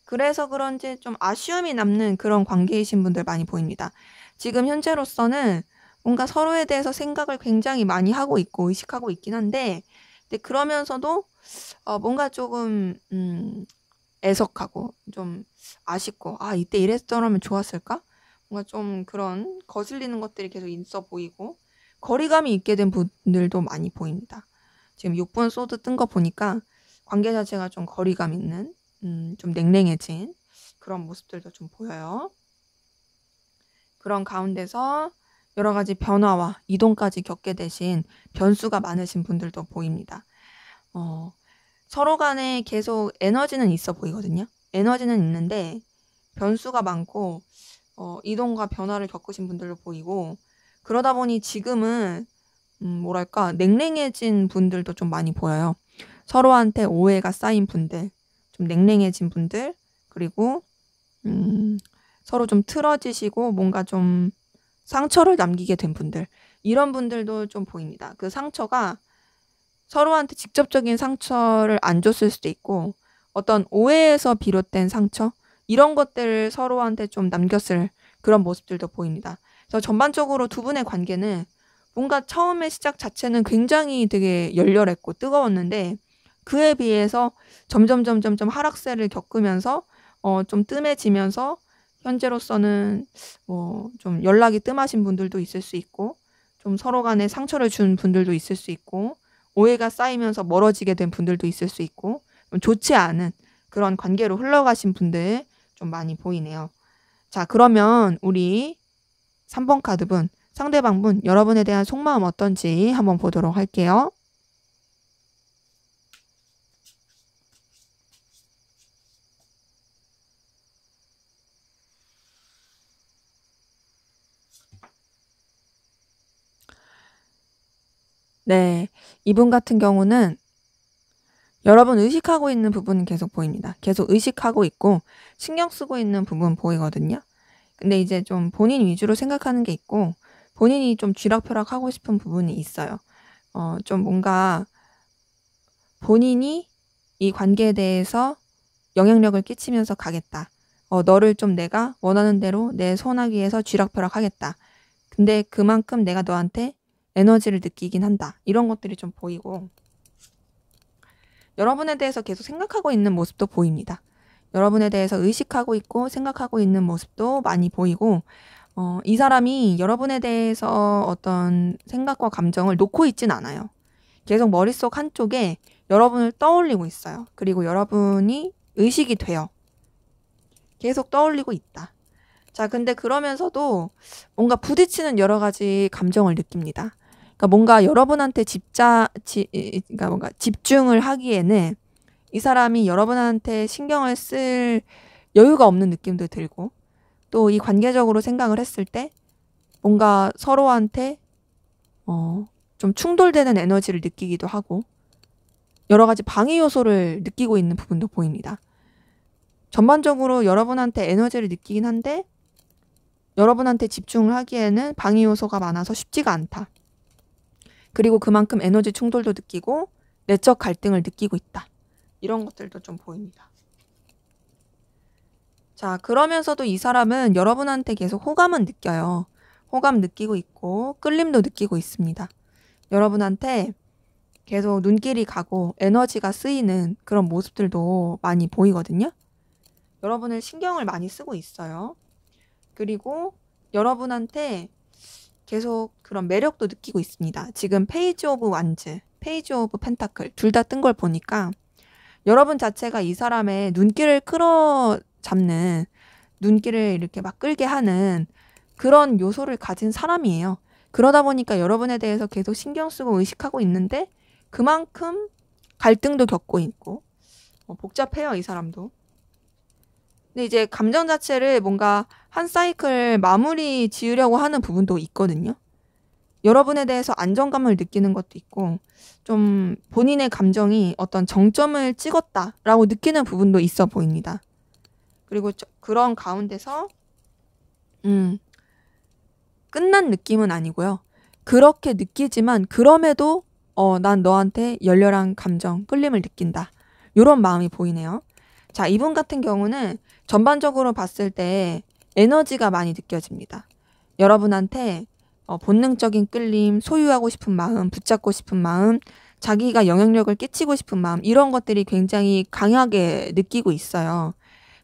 그래서 그런지 좀 아쉬움이 남는 그런 관계이신 분들 많이 보입니다. 지금 현재로서는 뭔가 서로에 대해서 생각을 굉장히 많이 하고 있고 의식하고 있긴 한데 근데 그러면서도 뭔가 조금 애석하고 좀 아쉽고 '아 이때 이랬더라면 좋았을까?' 뭔가 좀 그런 거슬리는 것들이 계속 있어 보이고 거리감이 있게 된 분들도 많이 보입니다. 지금 6번 소드 뜬 거 보니까 관계 자체가 좀 거리감 있는 좀 냉랭해진 그런 모습들도 좀 보여요. 그런 가운데서 여러 가지 변화와 이동까지 겪게 되신 변수가 많으신 분들도 보입니다. 서로 간에 계속 에너지는 있어 보이거든요. 에너지는 있는데 변수가 많고 이동과 변화를 겪으신 분들도 보이고 그러다 보니 지금은 뭐랄까 냉랭해진 분들도 좀 많이 보여요. 서로한테 오해가 쌓인 분들, 좀 냉랭해진 분들, 그리고 서로 좀 틀어지시고 뭔가 좀 상처를 남기게 된 분들, 이런 분들도 좀 보입니다. 그 상처가 서로한테 직접적인 상처를 안 줬을 수도 있고 어떤 오해에서 비롯된 상처, 이런 것들을 서로한테 좀 남겼을 그런 모습들도 보입니다. 그래서 전반적으로 두 분의 관계는 뭔가 처음에 시작 자체는 굉장히 되게 열렬했고 뜨거웠는데 그에 비해서 점점 하락세를 겪으면서 좀 뜸해지면서 현재로서는 좀 연락이 뜸하신 분들도 있을 수 있고 좀 서로 간에 상처를 준 분들도 있을 수 있고 오해가 쌓이면서 멀어지게 된 분들도 있을 수 있고 좀 좋지 않은 그런 관계로 흘러가신 분들 좀 많이 보이네요. 자, 그러면 우리 3번 카드분, 상대방분 여러분에 대한 속마음 어떤지 한번 보도록 할게요. 네, 이분 같은 경우는 여러분 의식하고 있는 부분은 계속 보입니다. 계속 의식하고 있고 신경 쓰고 있는 부분 보이거든요. 근데 이제 좀 본인 위주로 생각하는 게 있고 본인이 좀 쥐락펴락 하고 싶은 부분이 있어요. 좀 뭔가 본인이 이 관계에 대해서 영향력을 끼치면서 가겠다. 너를 좀 내가 원하는 대로 내 손아귀에서 쥐락펴락 하겠다. 근데 그만큼 내가 너한테 에너지를 느끼긴 한다. 이런 것들이 좀 보이고 여러분에 대해서 계속 생각하고 있는 모습도 보입니다. 여러분에 대해서 의식하고 있고 생각하고 있는 모습도 많이 보이고 이 사람이 여러분에 대해서 어떤 생각과 감정을 놓고 있진 않아요. 계속 머릿속 한쪽에 여러분을 떠올리고 있어요. 그리고 여러분이 의식이 돼요. 계속 떠올리고 있다. 자, 근데 그러면서도 뭔가 부딪히는 여러 가지 감정을 느낍니다. 그러니까 뭔가 여러분한테 그러니까 뭔가 집중을 하기에는 이 사람이 여러분한테 신경을 쓸 여유가 없는 느낌도 들고 또 이 관계적으로 생각을 했을 때 뭔가 서로한테 좀 충돌되는 에너지를 느끼기도 하고 여러 가지 방해 요소를 느끼고 있는 부분도 보입니다. 전반적으로 여러분한테 에너지를 느끼긴 한데 여러분한테 집중을 하기에는 방해 요소가 많아서 쉽지가 않다. 그리고 그만큼 에너지 충돌도 느끼고 내적 갈등을 느끼고 있다. 이런 것들도 좀 보입니다. 자, 그러면서도 이 사람은 여러분한테 계속 호감은 느껴요. 호감 느끼고 있고 끌림도 느끼고 있습니다. 여러분한테 계속 눈길이 가고 에너지가 쓰이는 그런 모습들도 많이 보이거든요. 여러분을 신경을 많이 쓰고 있어요. 그리고 여러분한테 계속 그런 매력도 느끼고 있습니다. 지금 페이지 오브 완즈, 페이지 오브 펜타클 둘 다 뜬 걸 보니까 여러분 자체가 이 사람의 눈길을 끌어잡는 눈길을 이렇게 막 끌게 하는 그런 요소를 가진 사람이에요. 그러다 보니까 여러분에 대해서 계속 신경 쓰고 의식하고 있는데 그만큼 갈등도 겪고 있고 복잡해요, 이 사람도. 근데 이제 감정 자체를 뭔가 한 사이클 마무리 지으려고 하는 부분도 있거든요. 여러분에 대해서 안정감을 느끼는 것도 있고 좀 본인의 감정이 어떤 정점을 찍었다라고 느끼는 부분도 있어 보입니다. 그리고 그런 가운데서 끝난 느낌은 아니고요. 그렇게 느끼지만 그럼에도 난 너한테 열렬한 감정, 끌림을 느낀다. 요런 마음이 보이네요. 자, 이분 같은 경우는 전반적으로 봤을 때 에너지가 많이 느껴집니다. 여러분한테 본능적인 끌림, 소유하고 싶은 마음, 붙잡고 싶은 마음, 자기가 영향력을 끼치고 싶은 마음, 이런 것들이 굉장히 강하게 느끼고 있어요.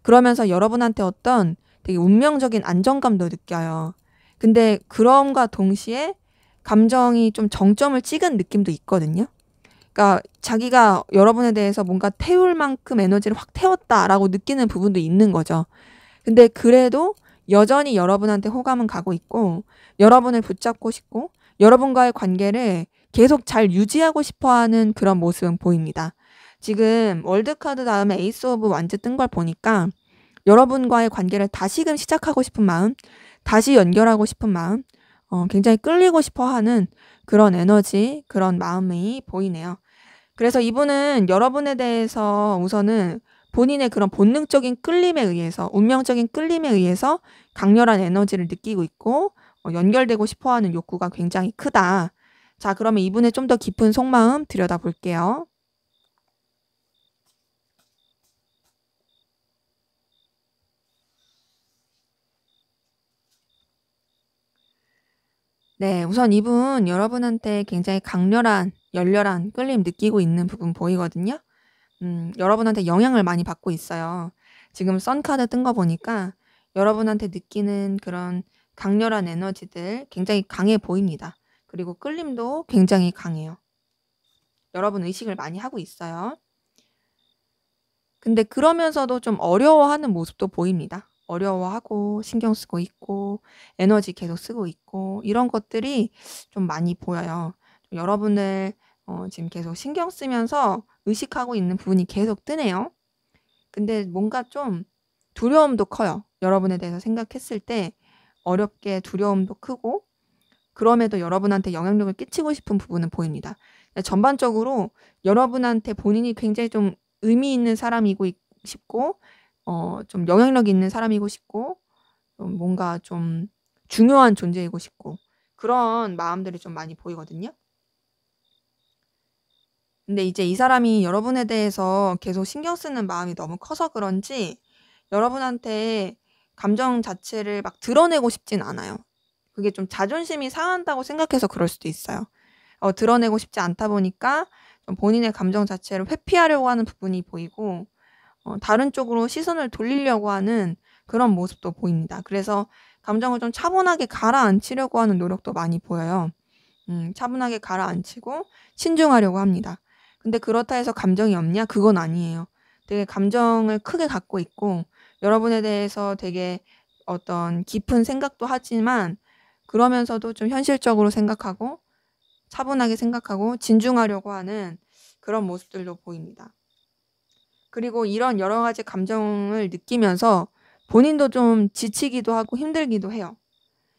그러면서 여러분한테 어떤 되게 운명적인 안정감도 느껴요. 근데 그럼과 동시에 감정이 좀 정점을 찍은 느낌도 있거든요. 그러니까 자기가 여러분에 대해서 뭔가 태울 만큼 에너지를 확 태웠다라고 느끼는 부분도 있는 거죠. 근데 그래도 여전히 여러분한테 호감은 가고 있고, 여러분을 붙잡고 싶고, 여러분과의 관계를 계속 잘 유지하고 싶어 하는 그런 모습은 보입니다. 지금 월드카드 다음에 에이스 오브 완즈 뜬 걸 보니까 여러분과의 관계를 다시금 시작하고 싶은 마음, 다시 연결하고 싶은 마음, 굉장히 끌리고 싶어 하는 그런 에너지, 그런 마음이 보이네요. 그래서 이분은 여러분에 대해서 우선은 본인의 그런 본능적인 끌림에 의해서, 운명적인 끌림에 의해서 강렬한 에너지를 느끼고 있고, 연결되고 싶어 하는 욕구가 굉장히 크다. 자, 그러면 이분의 좀 더 깊은 속마음 들여다볼게요. 네, 우선 이분 여러분한테 굉장히 강렬한, 열렬한 끌림 느끼고 있는 부분 보이거든요. 여러분한테 영향을 많이 받고 있어요. 지금 썬카드 뜬 거 보니까 여러분한테 느끼는 그런 강렬한 에너지들 굉장히 강해 보입니다. 그리고 끌림도 굉장히 강해요. 여러분 의식을 많이 하고 있어요. 근데 그러면서도 좀 어려워하는 모습도 보입니다. 어려워하고 신경 쓰고 있고 에너지 계속 쓰고 있고 이런 것들이 좀 많이 보여요. 여러분을 지금 계속 신경 쓰면서 의식하고 있는 부분이 계속 뜨네요. 근데 뭔가 좀 두려움도 커요. 여러분에 대해서 생각했을 때 어렵게 두려움도 크고 그럼에도 여러분한테 영향력을 끼치고 싶은 부분은 보입니다. 전반적으로 여러분한테 본인이 굉장히 좀 의미 있는 사람이고 싶고 좀 영향력 있는 사람이고 싶고 좀 뭔가 좀 중요한 존재이고 싶고 그런 마음들이 좀 많이 보이거든요. 근데 이제 이 사람이 여러분에 대해서 계속 신경 쓰는 마음이 너무 커서 그런지 여러분한테 감정 자체를 막 드러내고 싶진 않아요. 그게 좀 자존심이 상한다고 생각해서 그럴 수도 있어요. 드러내고 싶지 않다 보니까 좀 본인의 감정 자체를 회피하려고 하는 부분이 보이고 다른 쪽으로 시선을 돌리려고 하는 그런 모습도 보입니다. 그래서 감정을 좀 차분하게 가라앉히려고 하는 노력도 많이 보여요. 차분하게 가라앉히고 신중하려고 합니다. 근데 그렇다 해서 감정이 없냐? 그건 아니에요. 되게 감정을 크게 갖고 있고 여러분에 대해서 되게 어떤 깊은 생각도 하지만 그러면서도 좀 현실적으로 생각하고 차분하게 생각하고 진중하려고 하는 그런 모습들도 보입니다. 그리고 이런 여러 가지 감정을 느끼면서 본인도 좀 지치기도 하고 힘들기도 해요.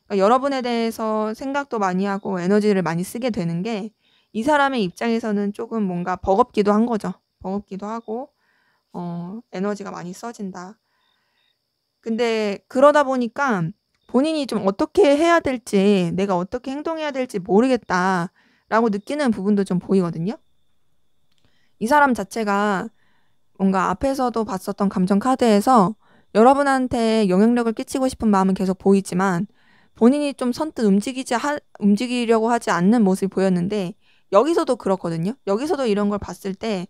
그러니까 여러분에 대해서 생각도 많이 하고 에너지를 많이 쓰게 되는 게 이 사람의 입장에서는 조금 뭔가 버겁기도 한 거죠. 버겁기도 하고 에너지가 많이 써진다. 근데 그러다 보니까 본인이 좀 어떻게 해야 될지, 내가 어떻게 행동해야 될지 모르겠다라고 느끼는 부분도 좀 보이거든요. 이 사람 자체가 뭔가 앞에서도 봤었던 감정 카드에서 여러분한테 영향력을 끼치고 싶은 마음은 계속 보이지만 본인이 좀 선뜻 움직이려고 하지 않는 모습이 보였는데 여기서도 그렇거든요. 여기서도 이런 걸 봤을 때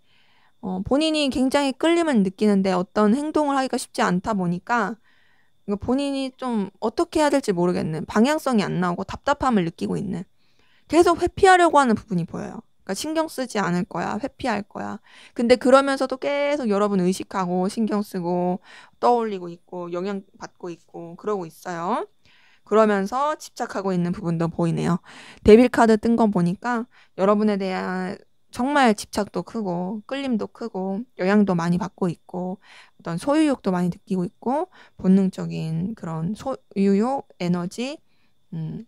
본인이 굉장히 끌림을 느끼는데 어떤 행동을 하기가 쉽지 않다 보니까 본인이 좀 어떻게 해야 될지 모르겠는 방향성이 안 나오고 답답함을 느끼고 있는 계속 회피하려고 하는 부분이 보여요. 그러니까 신경 쓰지 않을 거야, 회피할 거야. 근데 그러면서도 계속 여러분 의식하고 신경 쓰고 떠올리고 있고 영향받고 있고 그러고 있어요. 그러면서 집착하고 있는 부분도 보이네요. 데빌 카드 뜬 거 보니까 여러분에 대한 정말 집착도 크고 끌림도 크고 영향도 많이 받고 있고 어떤 소유욕도 많이 느끼고 있고 본능적인 그런 소유욕, 에너지,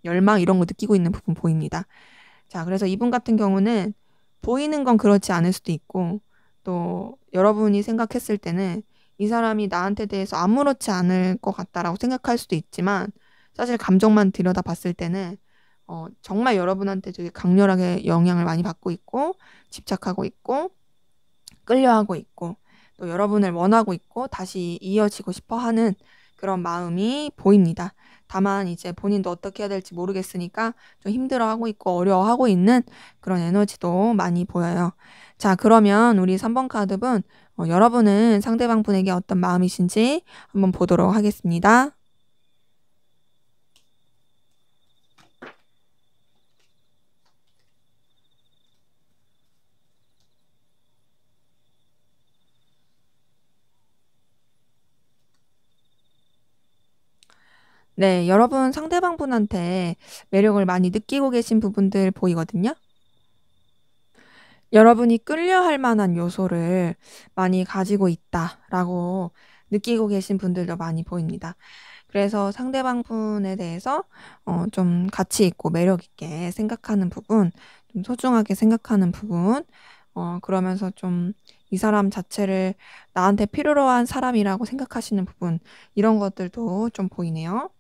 열망 이런 거 느끼고 있는 부분 보입니다. 자, 그래서 이분 같은 경우는 보이는 건 그렇지 않을 수도 있고 또 여러분이 생각했을 때는 이 사람이 나한테 대해서 아무렇지 않을 것 같다라고 생각할 수도 있지만 사실 감정만 들여다봤을 때는 정말 여러분한테 되게 강렬하게 영향을 많이 받고 있고 집착하고 있고 끌려하고 있고 또 여러분을 원하고 있고 다시 이어지고 싶어 하는 그런 마음이 보입니다. 다만 이제 본인도 어떻게 해야 될지 모르겠으니까 좀 힘들어하고 있고 어려워하고 있는 그런 에너지도 많이 보여요. 자, 그러면 우리 3번 카드분, 여러분은 상대방 분에게 어떤 마음이신지 한번 보도록 하겠습니다. 네, 여러분 상대방 분한테 매력을 많이 느끼고 계신 부분들 보이거든요. 여러분이 끌려할 만한 요소를 많이 가지고 있다라고 느끼고 계신 분들도 많이 보입니다. 그래서 상대방 분에 대해서 좀 가치 있고 매력 있게 생각하는 부분, 좀 소중하게 생각하는 부분, 그러면서 좀 이 사람 자체를 나한테 필요로 한 사람이라고 생각하시는 부분, 이런 것들도 좀 보이네요.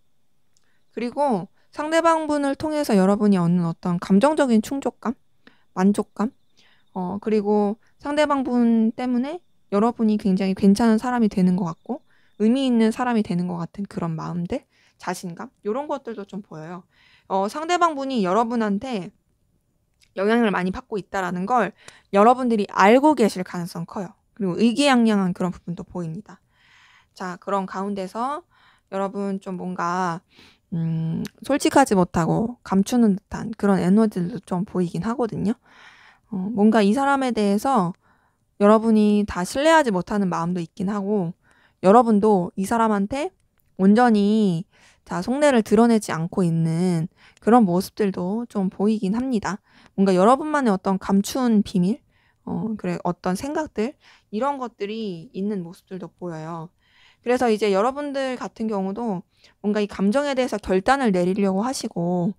그리고 상대방 분을 통해서 여러분이 얻는 어떤 감정적인 충족감, 만족감, 그리고 상대방 분 때문에 여러분이 굉장히 괜찮은 사람이 되는 것 같고, 의미 있는 사람이 되는 것 같은 그런 마음들, 자신감, 이런 것들도 좀 보여요. 상대방 분이 여러분한테 영향을 많이 받고 있다라는 걸 여러분들이 알고 계실 가능성 커요. 그리고 의기양양한 그런 부분도 보입니다. 자, 그런 가운데서 여러분 좀 뭔가 솔직하지 못하고 감추는 듯한 그런 에너지도 좀 보이긴 하거든요. 뭔가 이 사람에 대해서 여러분이 다 신뢰하지 못하는 마음도 있긴 하고, 여러분도 이 사람한테 온전히 다 속내를 드러내지 않고 있는 그런 모습들도 좀 보이긴 합니다. 뭔가 여러분만의 어떤 감춘 비밀, 그래, 어떤 생각들, 이런 것들이 있는 모습들도 보여요. 그래서 이제 여러분들 같은 경우도 뭔가 이 감정에 대해서 결단을 내리려고 하시고,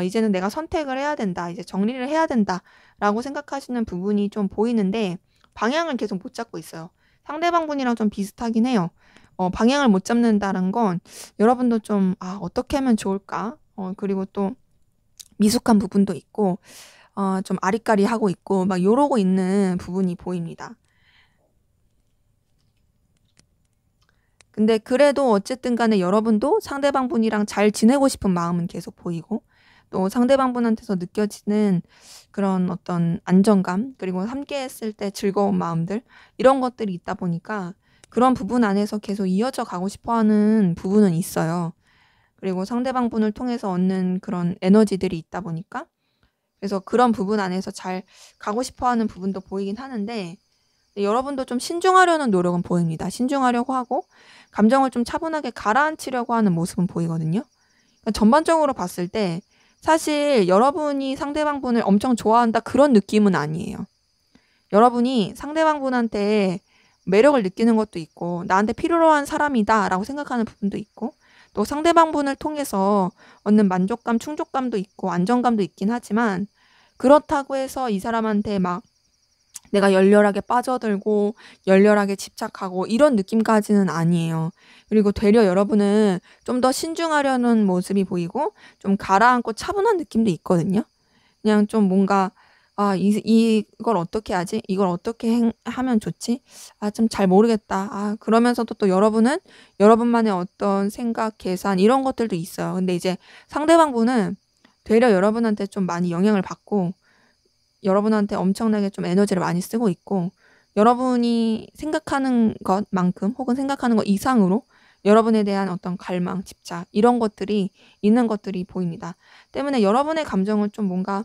이제는 내가 선택을 해야 된다, 이제 정리를 해야 된다라고 생각하시는 부분이 좀 보이는데, 방향을 계속 못 잡고 있어요. 상대방 분이랑 좀 비슷하긴 해요. 방향을 못 잡는다는 건 여러분도 좀, 어떻게 하면 좋을까? 그리고 또 미숙한 부분도 있고, 좀 아리까리하고 있고, 막 요러고 있는 부분이 보입니다. 근데 그래도 어쨌든 간에 여러분도 상대방 분이랑 잘 지내고 싶은 마음은 계속 보이고, 또 상대방 분한테서 느껴지는 그런 어떤 안정감, 그리고 함께 했을 때 즐거운 마음들, 이런 것들이 있다 보니까 그런 부분 안에서 계속 이어져 가고 싶어 하는 부분은 있어요. 그리고 상대방 분을 통해서 얻는 그런 에너지들이 있다 보니까, 그래서 그런 부분 안에서 잘 가고 싶어 하는 부분도 보이긴 하는데, 여러분도 좀 신중하려는 노력은 보입니다. 신중하려고 하고 감정을 좀 차분하게 가라앉히려고 하는 모습은 보이거든요. 그러니까 전반적으로 봤을 때 사실 여러분이 상대방 분을 엄청 좋아한다 그런 느낌은 아니에요. 여러분이 상대방 분한테 매력을 느끼는 것도 있고 나한테 필요로 한 사람이다라고 생각하는 부분도 있고, 또 상대방 분을 통해서 얻는 만족감, 충족감도 있고 안정감도 있긴 하지만, 그렇다고 해서 이 사람한테 막 내가 열렬하게 빠져들고 열렬하게 집착하고 이런 느낌까지는 아니에요. 그리고 되려 여러분은 좀 더 신중하려는 모습이 보이고 좀 가라앉고 차분한 느낌도 있거든요. 그냥 좀 뭔가 이걸 어떻게 하지? 이걸 어떻게 하면 좋지? 좀 잘 모르겠다. 그러면서도 또 여러분은 여러분만의 어떤 생각, 계산 이런 것들도 있어요. 근데 이제 상대방 분은 되려 여러분한테 좀 많이 영향을 받고 여러분한테 엄청나게 좀 에너지를 많이 쓰고 있고, 여러분이 생각하는 것만큼 혹은 생각하는 것 이상으로 여러분에 대한 어떤 갈망, 집착 이런 것들이 있는 것들이 보입니다. 때문에 여러분의 감정은 좀 뭔가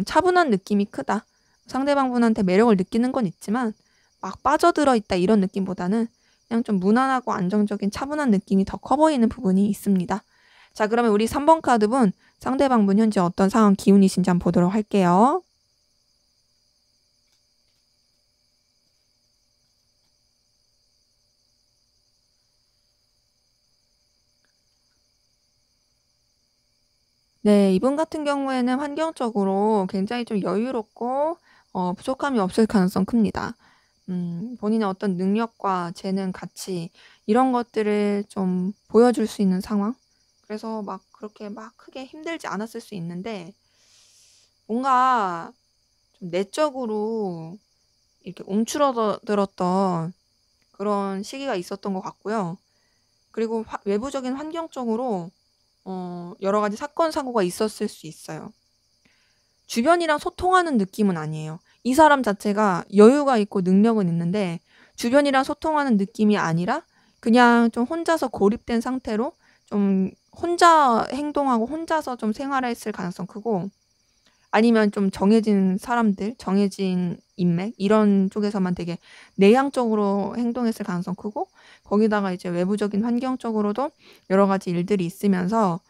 차분한 느낌이 크다. 상대방 분한테 매력을 느끼는 건 있지만 막 빠져들어 있다 이런 느낌보다는 그냥 좀 무난하고 안정적인 차분한 느낌이 더 커 보이는 부분이 있습니다. 자, 그러면 우리 3번 카드분 상대방 분 현재 어떤 상황 기운이신지 한번 보도록 할게요. 네, 이분 같은 경우에는 환경적으로 굉장히 좀 여유롭고 부족함이 없을 가능성 큽니다. 본인의 어떤 능력과 재능, 가치 이런 것들을 좀 보여줄 수 있는 상황, 그래서 막 그렇게 막 크게 힘들지 않았을 수 있는데 뭔가 좀 내적으로 이렇게 움츠러들었던 그런 시기가 있었던 것 같고요. 그리고 외부적인 환경적으로 여러 가지 사건 사고가 있었을 수 있어요. 주변이랑 소통하는 느낌은 아니에요. 이 사람 자체가 여유가 있고 능력은 있는데 주변이랑 소통하는 느낌이 아니라 그냥 좀 혼자서 고립된 상태로 좀 혼자 행동하고 혼자서 좀 생활했을 가능성 크고, 아니면 좀 정해진 사람들, 정해진 인맥 이런 쪽에서만 되게 내향적으로 행동했을 가능성 크고, 거기다가 이제 외부적인 환경적으로도 여러 가지 일들이 있으면서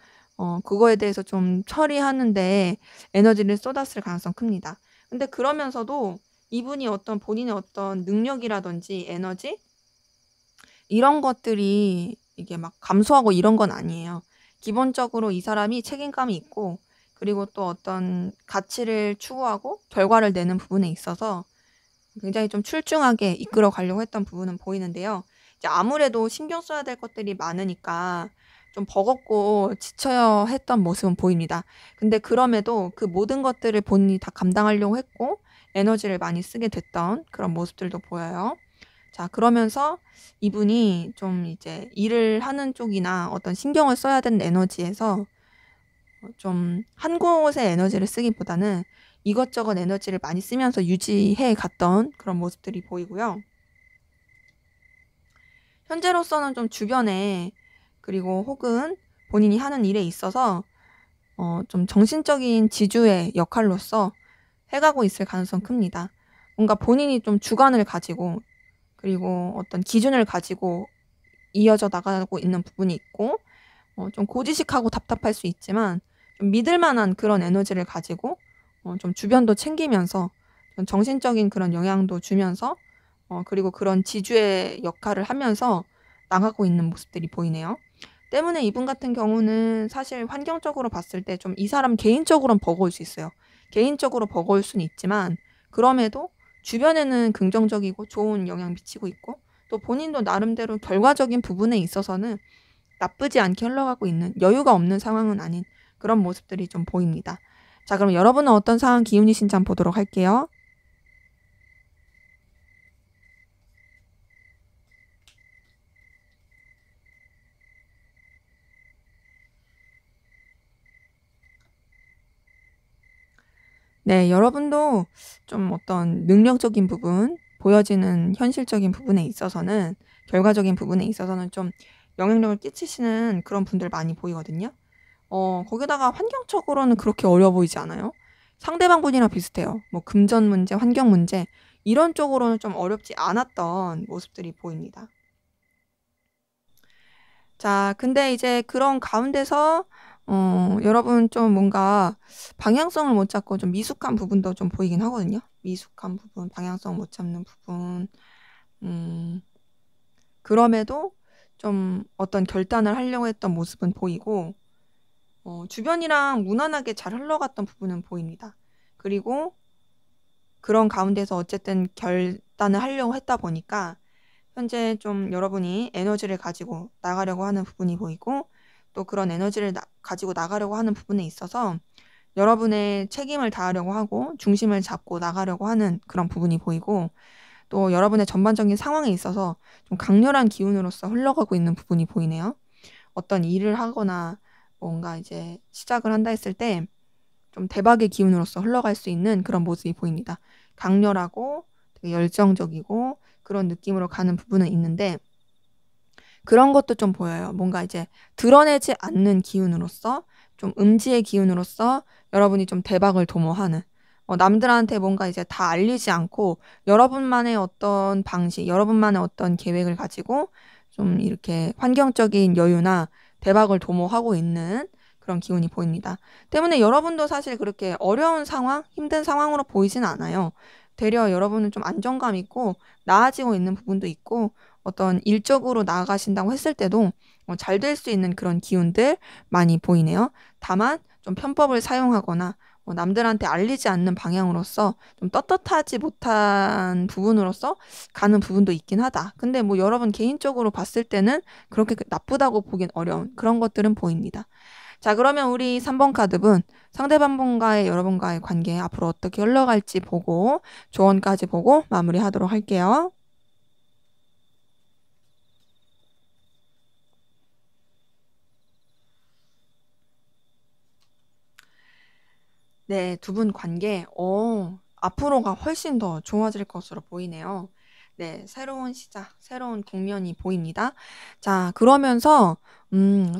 그거에 대해서 좀 처리하는 데 에너지를 쏟았을 가능성 큽니다. 근데 그러면서도 이분이 어떤 본인의 어떤 능력이라든지 에너지 이런 것들이 이게 막 감소하고 이런 건 아니에요. 기본적으로 이 사람이 책임감이 있고, 그리고 또 어떤 가치를 추구하고 결과를 내는 부분에 있어서 굉장히 좀 출중하게 이끌어 가려고 했던 부분은 보이는데요. 이제 아무래도 신경 써야 될 것들이 많으니까 좀 버겁고 지쳐야 했던 모습은 보입니다. 근데 그럼에도 그 모든 것들을 본인이 다 감당하려고 했고 에너지를 많이 쓰게 됐던 그런 모습들도 보여요. 자, 그러면서 이분이 좀 이제 일을 하는 쪽이나 어떤 신경을 써야 되는 에너지에서 좀 한 곳에 에너지를 쓰기보다는 이것저것 에너지를 많이 쓰면서 유지해 갔던 그런 모습들이 보이고요. 현재로서는 좀 주변에, 그리고 혹은 본인이 하는 일에 있어서 좀 정신적인 지주의 역할로서 해가고 있을 가능성 큽니다. 뭔가 본인이 좀 주관을 가지고, 그리고 어떤 기준을 가지고 이어져 나가고 있는 부분이 있고, 좀 고지식하고 답답할 수 있지만 좀 믿을 만한 그런 에너지를 가지고 좀 주변도 챙기면서 좀 정신적인 그런 영향도 주면서 그리고 그런 지주의 역할을 하면서 나가고 있는 모습들이 보이네요. 때문에 이분 같은 경우는 사실 환경적으로 봤을 때 좀 이 사람 개인적으로는 버거울 수 있어요. 개인적으로 버거울 수는 있지만 그럼에도 주변에는 긍정적이고 좋은 영향 미치고 있고, 또 본인도 나름대로 결과적인 부분에 있어서는 나쁘지 않게 흘러가고 있는, 여유가 없는 상황은 아닌 그런 모습들이 좀 보입니다. 자, 그럼 여러분은 어떤 상황 기운이신지 한번 보도록 할게요. 네, 여러분도 좀 어떤 능력적인 부분, 보여지는 현실적인 부분에 있어서는, 결과적인 부분에 있어서는 좀 영향력을 끼치시는 그런 분들 많이 보이거든요. 거기다가 환경적으로는 그렇게 어려워 보이지 않아요? 상대방 분이랑 비슷해요. 뭐 금전 문제, 환경 문제 이런 쪽으로는 좀 어렵지 않았던 모습들이 보입니다. 자, 근데 이제 그런 가운데서 여러분 좀 뭔가 방향성을 못 잡고 좀 미숙한 부분도 좀 보이긴 하거든요. 미숙한 부분, 방향성 못 잡는 부분. 음, 그럼에도 좀 어떤 결단을 하려고 했던 모습은 보이고, 주변이랑 무난하게 잘 흘러갔던 부분은 보입니다. 그리고 그런 가운데서 어쨌든 결단을 하려고 했다 보니까 현재 좀 여러분이 에너지를 가지고 나가려고 하는 부분이 보이고, 또 그런 에너지를 가지고 나가려고 하는 부분에 있어서 여러분의 책임을 다하려고 하고 중심을 잡고 나가려고 하는 그런 부분이 보이고, 또 여러분의 전반적인 상황에 있어서 좀 강렬한 기운으로서 흘러가고 있는 부분이 보이네요. 어떤 일을 하거나 뭔가 이제 시작을 한다 했을 때 좀 대박의 기운으로서 흘러갈 수 있는 그런 모습이 보입니다. 강렬하고 되게 열정적이고 그런 느낌으로 가는 부분은 있는데, 그런 것도 좀 보여요. 뭔가 이제 드러내지 않는 기운으로서, 좀 음지의 기운으로서 여러분이 좀 대박을 도모하는, 남들한테 뭔가 이제 다 알리지 않고 여러분만의 어떤 방식, 여러분만의 어떤 계획을 가지고 좀 이렇게 환경적인 여유나 대박을 도모하고 있는 그런 기운이 보입니다. 때문에 여러분도 사실 그렇게 어려운 상황, 힘든 상황으로 보이진 않아요. 되려 여러분은 좀 안정감 있고 나아지고 있는 부분도 있고, 어떤 일적으로 나아가신다고 했을 때도 잘 될 수 있는 그런 기운들 많이 보이네요. 다만 좀 편법을 사용하거나 남들한테 알리지 않는 방향으로서 좀 떳떳하지 못한 부분으로서 가는 부분도 있긴 하다. 근데 뭐 여러분 개인적으로 봤을 때는 그렇게 나쁘다고 보긴 어려운 그런 것들은 보입니다. 자, 그러면 우리 3번 카드분 상대방분과의 여러분과의 관계 앞으로 어떻게 흘러갈지 보고 조언까지 보고 마무리하도록 할게요. 네, 두 분 관계, 앞으로가 훨씬 더 좋아질 것으로 보이네요. 네, 새로운 시작, 새로운 국면이 보입니다. 자, 그러면서,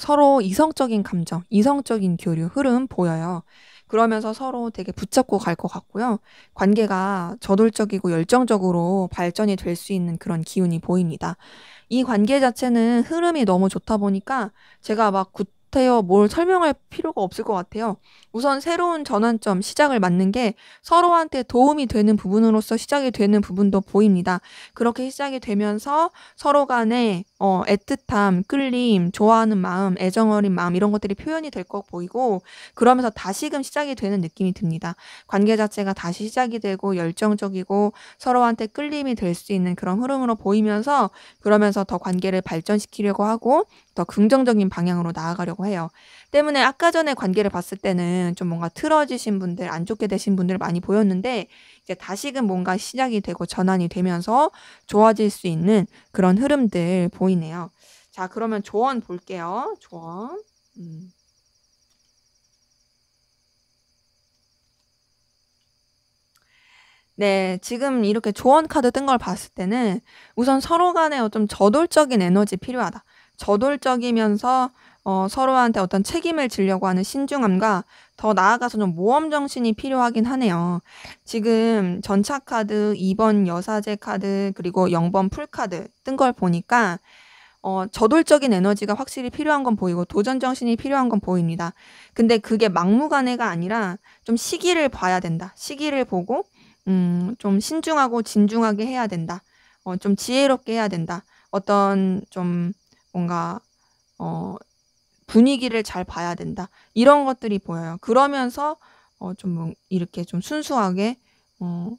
서로 이성적인 감정, 이성적인 교류, 흐름 보여요. 그러면서 서로 되게 붙잡고 갈 것 같고요. 관계가 저돌적이고 열정적으로 발전이 될 수 있는 그런 기운이 보입니다. 이 관계 자체는 흐름이 너무 좋다 보니까 제가 막 구태여 뭘 설명할 필요가 없을 것 같아요. 우선 새로운 전환점, 시작을 맞는 게 서로한테 도움이 되는 부분으로서 시작이 되는 부분도 보입니다. 그렇게 시작이 되면서 서로 간에 애틋함, 끌림, 좋아하는 마음, 애정 어린 마음 이런 것들이 표현이 될 것 보이고 그러면서 다시금 시작이 되는 느낌이 듭니다. 관계 자체가 다시 시작이 되고 열정적이고 서로한테 끌림이 될 수 있는 그런 흐름으로 보이면서 그러면서 더 관계를 발전시키려고 하고 더 긍정적인 방향으로 나아가려고 해요. 때문에 아까 전에 관계를 봤을 때는 좀 뭔가 틀어지신 분들, 안 좋게 되신 분들 많이 보였는데 이제 다시금 뭔가 시작이 되고 전환이 되면서 좋아질 수 있는 그런 흐름들 보이네요. 자, 그러면 조언 볼게요. 조언. 네, 지금 이렇게 조언 카드 뜬 걸 봤을 때는 우선 서로 간에 좀 저돌적인 에너지 필요하다. 저돌적이면서 서로한테 어떤 책임을 지려고 하는 신중함과 더 나아가서 좀 모험 정신이 필요하긴 하네요. 지금 전차 카드, 2번 여사제 카드, 그리고 0번 풀 카드 뜬 걸 보니까 저돌적인 에너지가 확실히 필요한 건 보이고 도전 정신이 필요한 건 보입니다. 근데 그게 막무가내가 아니라 좀 시기를 봐야 된다. 시기를 보고 좀 신중하고 진중하게 해야 된다. 좀 지혜롭게 해야 된다. 어떤 좀 뭔가 분위기를 잘 봐야 된다. 이런 것들이 보여요. 그러면서 좀 이렇게 좀 순수하게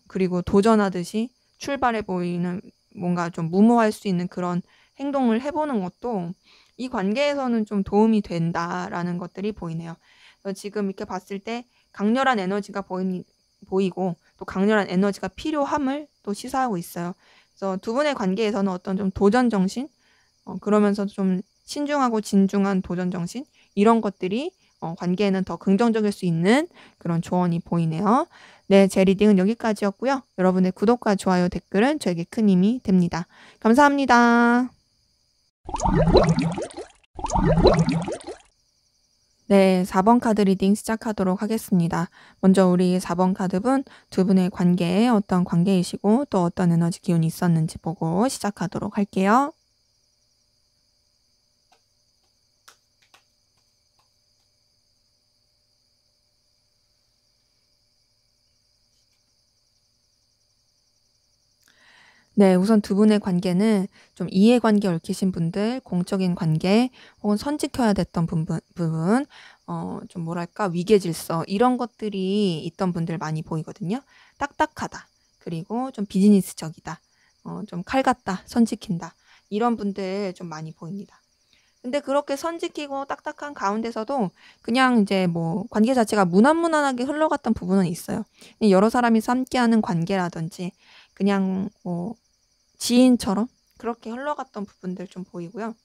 그리고 도전하듯이 출발해 보이는 뭔가 좀 무모할 수 있는 그런 행동을 해보는 것도 이 관계에서는 좀 도움이 된다라는 것들이 보이네요. 그래서 지금 이렇게 봤을 때 강렬한 에너지가 보이고 또 강렬한 에너지가 필요함을 또 시사하고 있어요. 그래서 두 분의 관계에서는 어떤 좀 도전 정신, 그러면서 좀 신중하고 진중한 도전 정신 이런 것들이 관계에는 더 긍정적일 수 있는 그런 조언이 보이네요. 네, 제 리딩은 여기까지였고요. 여러분의 구독과 좋아요, 댓글은 저에게 큰 힘이 됩니다. 감사합니다. 네, 4번 카드 리딩 시작하도록 하겠습니다. 먼저 우리 4번 카드분 두 분의 관계에 어떤 관계이시고 또 어떤 에너지 기운이 있었는지 보고 시작하도록 할게요. 네, 우선 두 분의 관계는 좀 이해관계 얽히신 분들, 공적인 관계, 혹은 선지켜야 됐던 부분, 좀 뭐랄까, 위계질서, 이런 것들이 있던 분들 많이 보이거든요. 딱딱하다. 그리고 좀 비즈니스적이다. 좀 칼 같다. 선지킨다. 이런 분들 좀 많이 보입니다. 근데 그렇게 선지키고 딱딱한 가운데서도 그냥 이제 뭐 관계 자체가 무난무난하게 흘러갔던 부분은 있어요. 여러 사람이서 함께하는 관계라든지 그냥 뭐 지인처럼 그렇게 흘러갔던 부분들 좀 보이고요.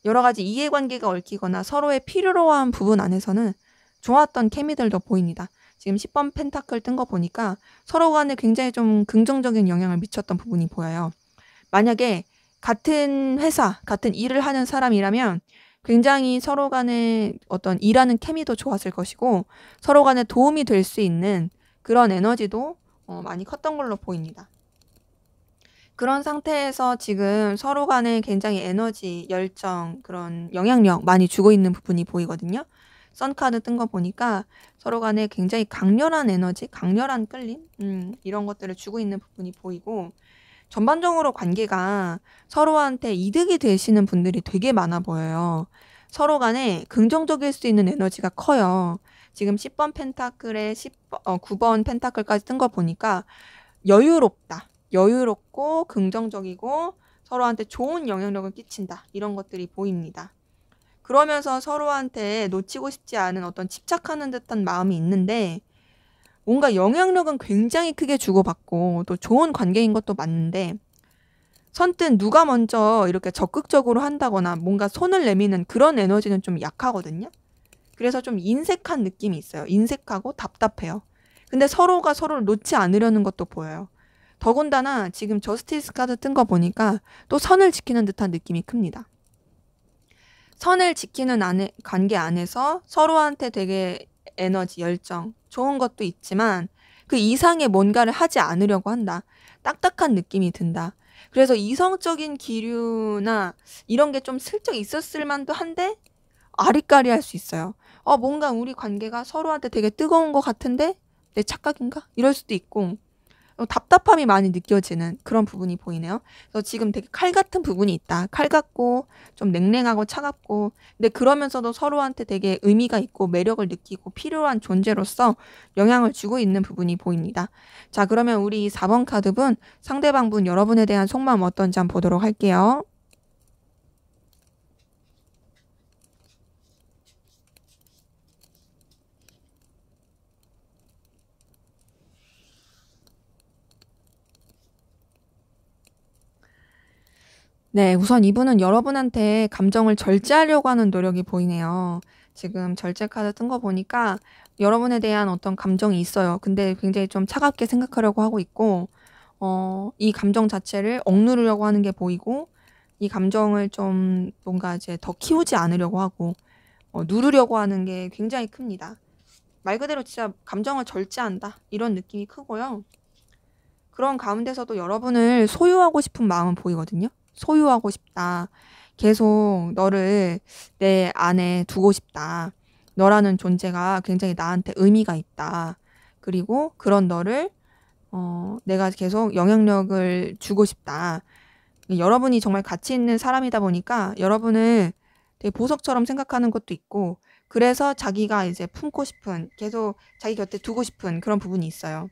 여러 가지 이해관계가 얽히거나 서로의 필요로 한 부분 안에서는 좋았던 케미들도 보입니다. 지금 10번 펜타클 뜬 거 보니까 서로 간에 굉장히 좀 긍정적인 영향을 미쳤던 부분이 보여요. 만약에 같은 회사, 같은 일을 하는 사람이라면 굉장히 서로 간에 어떤 일하는 케미도 좋았을 것이고 서로 간에 도움이 될 수 있는 그런 에너지도 많이 컸던 걸로 보입니다. 그런 상태에서 지금 서로 간에 굉장히 에너지, 열정, 그런 영향력 많이 주고 있는 부분이 보이거든요. 선카드 뜬 거 보니까 서로 간에 굉장히 강렬한 에너지, 강렬한 끌림, 이런 것들을 주고 있는 부분이 보이고 전반적으로 관계가 서로한테 이득이 되시는 분들이 되게 많아 보여요. 서로 간에 긍정적일 수 있는 에너지가 커요. 지금 10번 펜타클에 9번 펜타클까지 뜬 거 보니까 여유롭다. 여유롭고 긍정적이고 서로한테 좋은 영향력을 끼친다. 이런 것들이 보입니다. 그러면서 서로한테 놓치고 싶지 않은 어떤 집착하는 듯한 마음이 있는데 뭔가 영향력은 굉장히 크게 주고받고 또 좋은 관계인 것도 맞는데 선뜻 누가 먼저 이렇게 적극적으로 한다거나 뭔가 손을 내미는 그런 에너지는 좀 약하거든요. 그래서 좀 인색한 느낌이 있어요. 인색하고 답답해요. 근데 서로가 서로를 놓지 않으려는 것도 보여요. 더군다나 지금 저스티스 카드 뜬 거 보니까 또 선을 지키는 듯한 느낌이 큽니다. 선을 지키는 관계 안에서 서로한테 되게 에너지, 열정, 좋은 것도 있지만 그 이상의 뭔가를 하지 않으려고 한다. 딱딱한 느낌이 든다. 그래서 이성적인 기류나 이런 게 좀 슬쩍 있었을 만도 한데 아리까리할 수 있어요. 뭔가 우리 관계가 서로한테 되게 뜨거운 것 같은데 내 착각인가? 이럴 수도 있고 답답함이 많이 느껴지는 그런 부분이 보이네요. 그래서 지금 되게 칼 같은 부분이 있다. 칼 같고 좀 냉랭하고 차갑고 근데 그러면서도 서로한테 되게 의미가 있고 매력을 느끼고 필요한 존재로서 영향을 주고 있는 부분이 보입니다. 자, 그러면 우리 4번 카드분 상대방분 여러분에 대한 속마음 어떤지 한번 보도록 할게요. 네, 우선 이분은 여러분한테 감정을 절제하려고 하는 노력이 보이네요. 지금 절제 카드 뜬 거 보니까 여러분에 대한 어떤 감정이 있어요. 근데 굉장히 좀 차갑게 생각하려고 하고 있고, 이 감정 자체를 억누르려고 하는 게 보이고, 이 감정을 좀 뭔가 이제 더 키우지 않으려고 하고, 누르려고 하는 게 굉장히 큽니다. 말 그대로 진짜 감정을 절제한다. 이런 느낌이 크고요. 그런 가운데서도 여러분을 소유하고 싶은 마음은 보이거든요. 소유하고 싶다. 계속 너를 내 안에 두고 싶다. 너라는 존재가 굉장히 나한테 의미가 있다. 그리고 그런 너를 내가 계속 영향력을 주고 싶다. 여러분이 정말 가치 있는 사람이다 보니까 여러분을 되게 보석처럼 생각하는 것도 있고 그래서 자기가 이제 품고 싶은 계속 자기 곁에 두고 싶은 그런 부분이 있어요.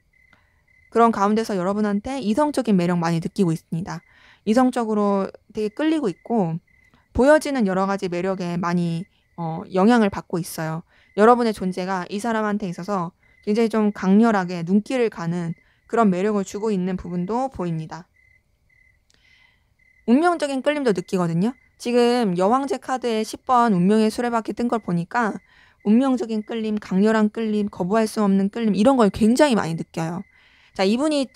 그런 가운데서 여러분한테 이성적인 매력 많이 느끼고 있습니다. 이성적으로 되게 끌리고 있고 보여지는 여러 가지 매력에 많이 영향을 받고 있어요. 여러분의 존재가 이 사람한테 있어서 굉장히 좀 강렬하게 눈길을 가는 그런 매력을 주고 있는 부분도 보입니다. 운명적인 끌림도 느끼거든요. 지금 여왕제 카드에 10번 운명의 수레바퀴 뜬 걸 보니까 운명적인 끌림, 강렬한 끌림, 거부할 수 없는 끌림 이런 걸 굉장히 많이 느껴요. 자, 이분이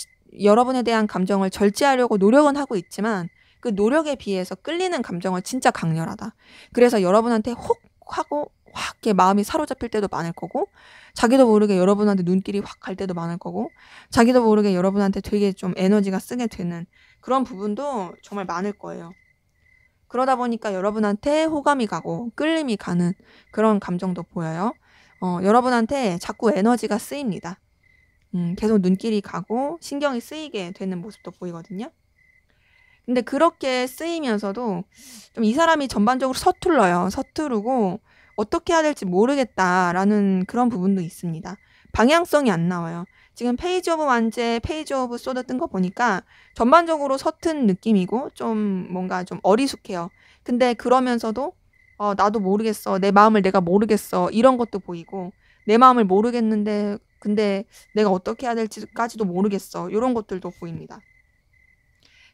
여러분에 대한 감정을 절제하려고 노력은 하고 있지만 그 노력에 비해서 끌리는 감정은 진짜 강렬하다. 그래서 여러분한테 혹 하고 확 이렇게 마음이 사로잡힐 때도 많을 거고 자기도 모르게 여러분한테 눈길이 확 갈 때도 많을 거고 자기도 모르게 여러분한테 되게 좀 에너지가 쓰게 되는 그런 부분도 정말 많을 거예요. 그러다 보니까 여러분한테 호감이 가고 끌림이 가는 그런 감정도 보여요. 여러분한테 자꾸 에너지가 쓰입니다. 계속 눈길이 가고 신경이 쓰이게 되는 모습도 보이거든요. 근데 그렇게 쓰이면서도 좀 이 사람이 전반적으로 서툴러요. 서투르고 어떻게 해야 될지 모르겠다라는 그런 부분도 있습니다. 방향성이 안 나와요. 지금 페이지 오브 완제, 페이지 오브 소드 뜬 거 보니까 전반적으로 서툰 느낌이고 좀 뭔가 좀 어리숙해요. 근데 그러면서도 나도 모르겠어. 내 마음을 내가 모르겠어. 이런 것도 보이고 내 마음을 모르겠는데 근데 내가 어떻게 해야 될지까지도 모르겠어. 이런 것들도 보입니다.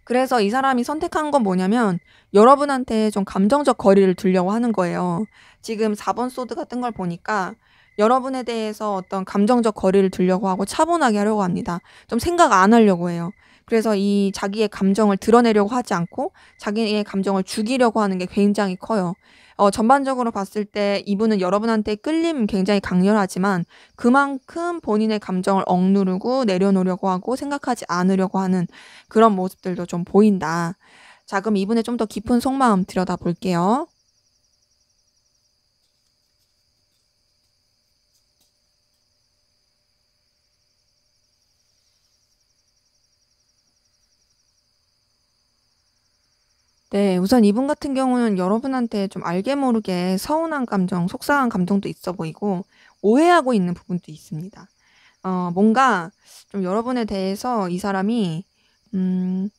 그래서 이 사람이 선택한 건 뭐냐면 여러분한테 좀 감정적 거리를 두려고 하는 거예요. 지금 4번 소드가 뜬 걸 보니까 여러분에 대해서 어떤 감정적 거리를 두려고 하고 차분하게 하려고 합니다. 좀 생각 안 하려고 해요. 그래서 이 자기의 감정을 드러내려고 하지 않고 자기의 감정을 죽이려고 하는 게 굉장히 커요. 전반적으로 봤을 때 이분은 여러분한테 끌림 굉장히 강렬하지만 그만큼 본인의 감정을 억누르고 내려놓으려고 하고 생각하지 않으려고 하는 그런 모습들도 좀 보인다. 자, 그럼 이분의 좀 더 깊은 속마음 들여다 볼게요. 네. 우선 이분 같은 경우는 여러분한테 좀 알게 모르게 서운한 감정, 속상한 감정도 있어 보이고 오해하고 있는 부분도 있습니다. 뭔가 좀 여러분에 대해서 이 사람이 음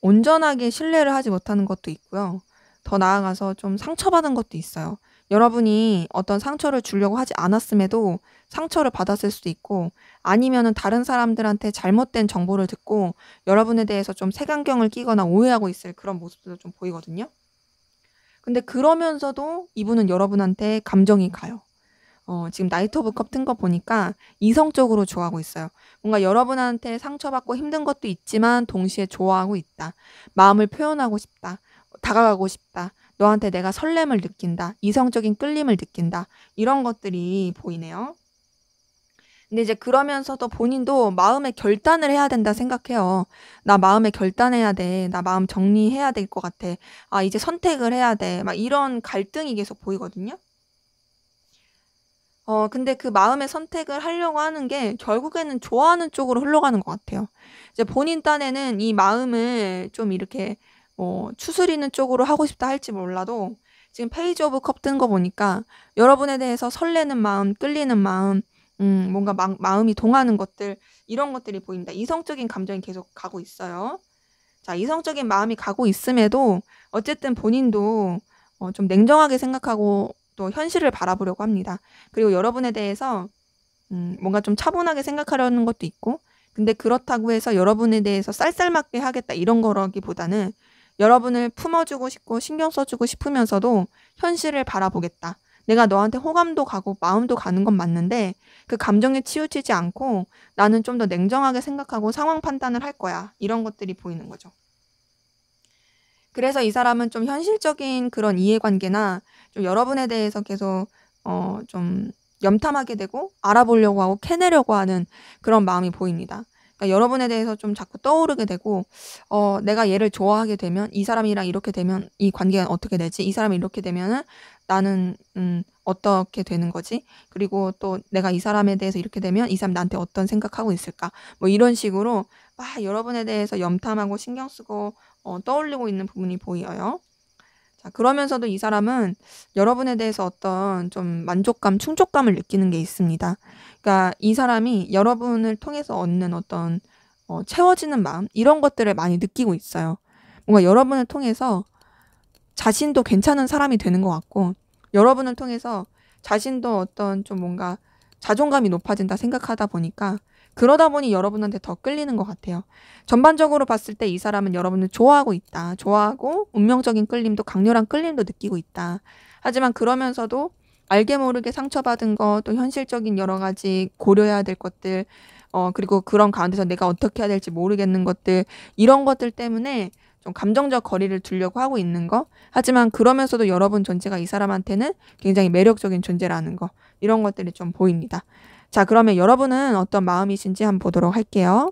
온전하게 신뢰를 하지 못하는 것도 있고요. 더 나아가서 좀 상처받은 것도 있어요. 여러분이 어떤 상처를 주려고 하지 않았음에도 상처를 받았을 수도 있고, 아니면은 다른 사람들한테 잘못된 정보를 듣고 여러분에 대해서 좀 색안경을 끼거나 오해하고 있을 그런 모습도 좀 보이거든요. 근데 그러면서도 이분은 여러분한테 감정이 가요. 지금 나이트 오브 컵 뜬 거 보니까 이성적으로 좋아하고 있어요. 뭔가 여러분한테 상처받고 힘든 것도 있지만 동시에 좋아하고 있다. 마음을 표현하고 싶다. 다가가고 싶다. 너한테 내가 설렘을 느낀다. 이성적인 끌림을 느낀다. 이런 것들이 보이네요. 근데 이제 그러면서도 본인도 마음의 결단을 해야 된다 생각해요. 나 마음의 결단해야 돼. 나 마음 정리해야 될 것 같아. 아, 이제 선택을 해야 돼. 막 이런 갈등이 계속 보이거든요. 근데 그 마음의 선택을 하려고 하는 게 결국에는 좋아하는 쪽으로 흘러가는 것 같아요. 이제 본인 딴에는 이 마음을 좀 이렇게 추스리는 쪽으로 하고 싶다 할지 몰라도 지금 페이지 오브 컵 뜬 거 보니까 여러분에 대해서 설레는 마음, 끌리는 마음, 뭔가 마음이 동하는 것들, 이런 것들이 보인다. 이성적인 감정이 계속 가고 있어요. 자, 이성적인 마음이 가고 있음에도 어쨌든 본인도 좀 냉정하게 생각하고 또 현실을 바라보려고 합니다. 그리고 여러분에 대해서 뭔가 좀 차분하게 생각하려는 것도 있고, 근데 그렇다고 해서 여러분에 대해서 쌀쌀맞게 하겠다 이런 거라기보다는 여러분을 품어주고 싶고 신경 써주고 싶으면서도 현실을 바라보겠다. 내가 너한테 호감도 가고 마음도 가는 건 맞는데 그 감정에 치우치지 않고 나는 좀 더 냉정하게 생각하고 상황 판단을 할 거야. 이런 것들이 보이는 거죠. 그래서 이 사람은 좀 현실적인 그런 이해관계나 좀 여러분에 대해서 계속 좀 염탐하게 되고 알아보려고 하고 캐내려고 하는 그런 마음이 보입니다. 그러니까 여러분에 대해서 좀 자꾸 떠오르게 되고 내가 얘를 좋아하게 되면 이 사람이랑 이렇게 되면 이 관계가 어떻게 되지? 이 사람이 이렇게 되면은 나는 어떻게 되는 거지? 그리고 또 내가 이 사람에 대해서 이렇게 되면 이 사람 나한테 어떤 생각하고 있을까? 뭐 이런 식으로 막 여러분에 대해서 염탐하고 신경 쓰고 떠올리고 있는 부분이 보여요. 자, 그러면서도 이 사람은 여러분에 대해서 어떤 좀 만족감, 충족감을 느끼는 게 있습니다. 그러니까 이 사람이 여러분을 통해서 얻는 어떤 채워지는 마음, 이런 것들을 많이 느끼고 있어요. 뭔가 여러분을 통해서 자신도 괜찮은 사람이 되는 것 같고, 여러분을 통해서 자신도 어떤 좀 뭔가 자존감이 높아진다 생각하다 보니까 그러다 보니 여러분한테 더 끌리는 것 같아요. 전반적으로 봤을 때 이 사람은 여러분을 좋아하고 있다. 좋아하고 운명적인 끌림도, 강렬한 끌림도 느끼고 있다. 하지만 그러면서도 알게 모르게 상처받은 것, 또 현실적인 여러 가지 고려해야 될 것들, 그리고 그런 가운데서 내가 어떻게 해야 될지 모르겠는 것들, 이런 것들 때문에 좀 감정적 거리를 두려고 하고 있는 거. 하지만 그러면서도 여러분 존재가 이 사람한테는 굉장히 매력적인 존재라는 거. 이런 것들이 좀 보입니다. 자, 그러면 여러분은 어떤 마음이신지 한번 보도록 할게요.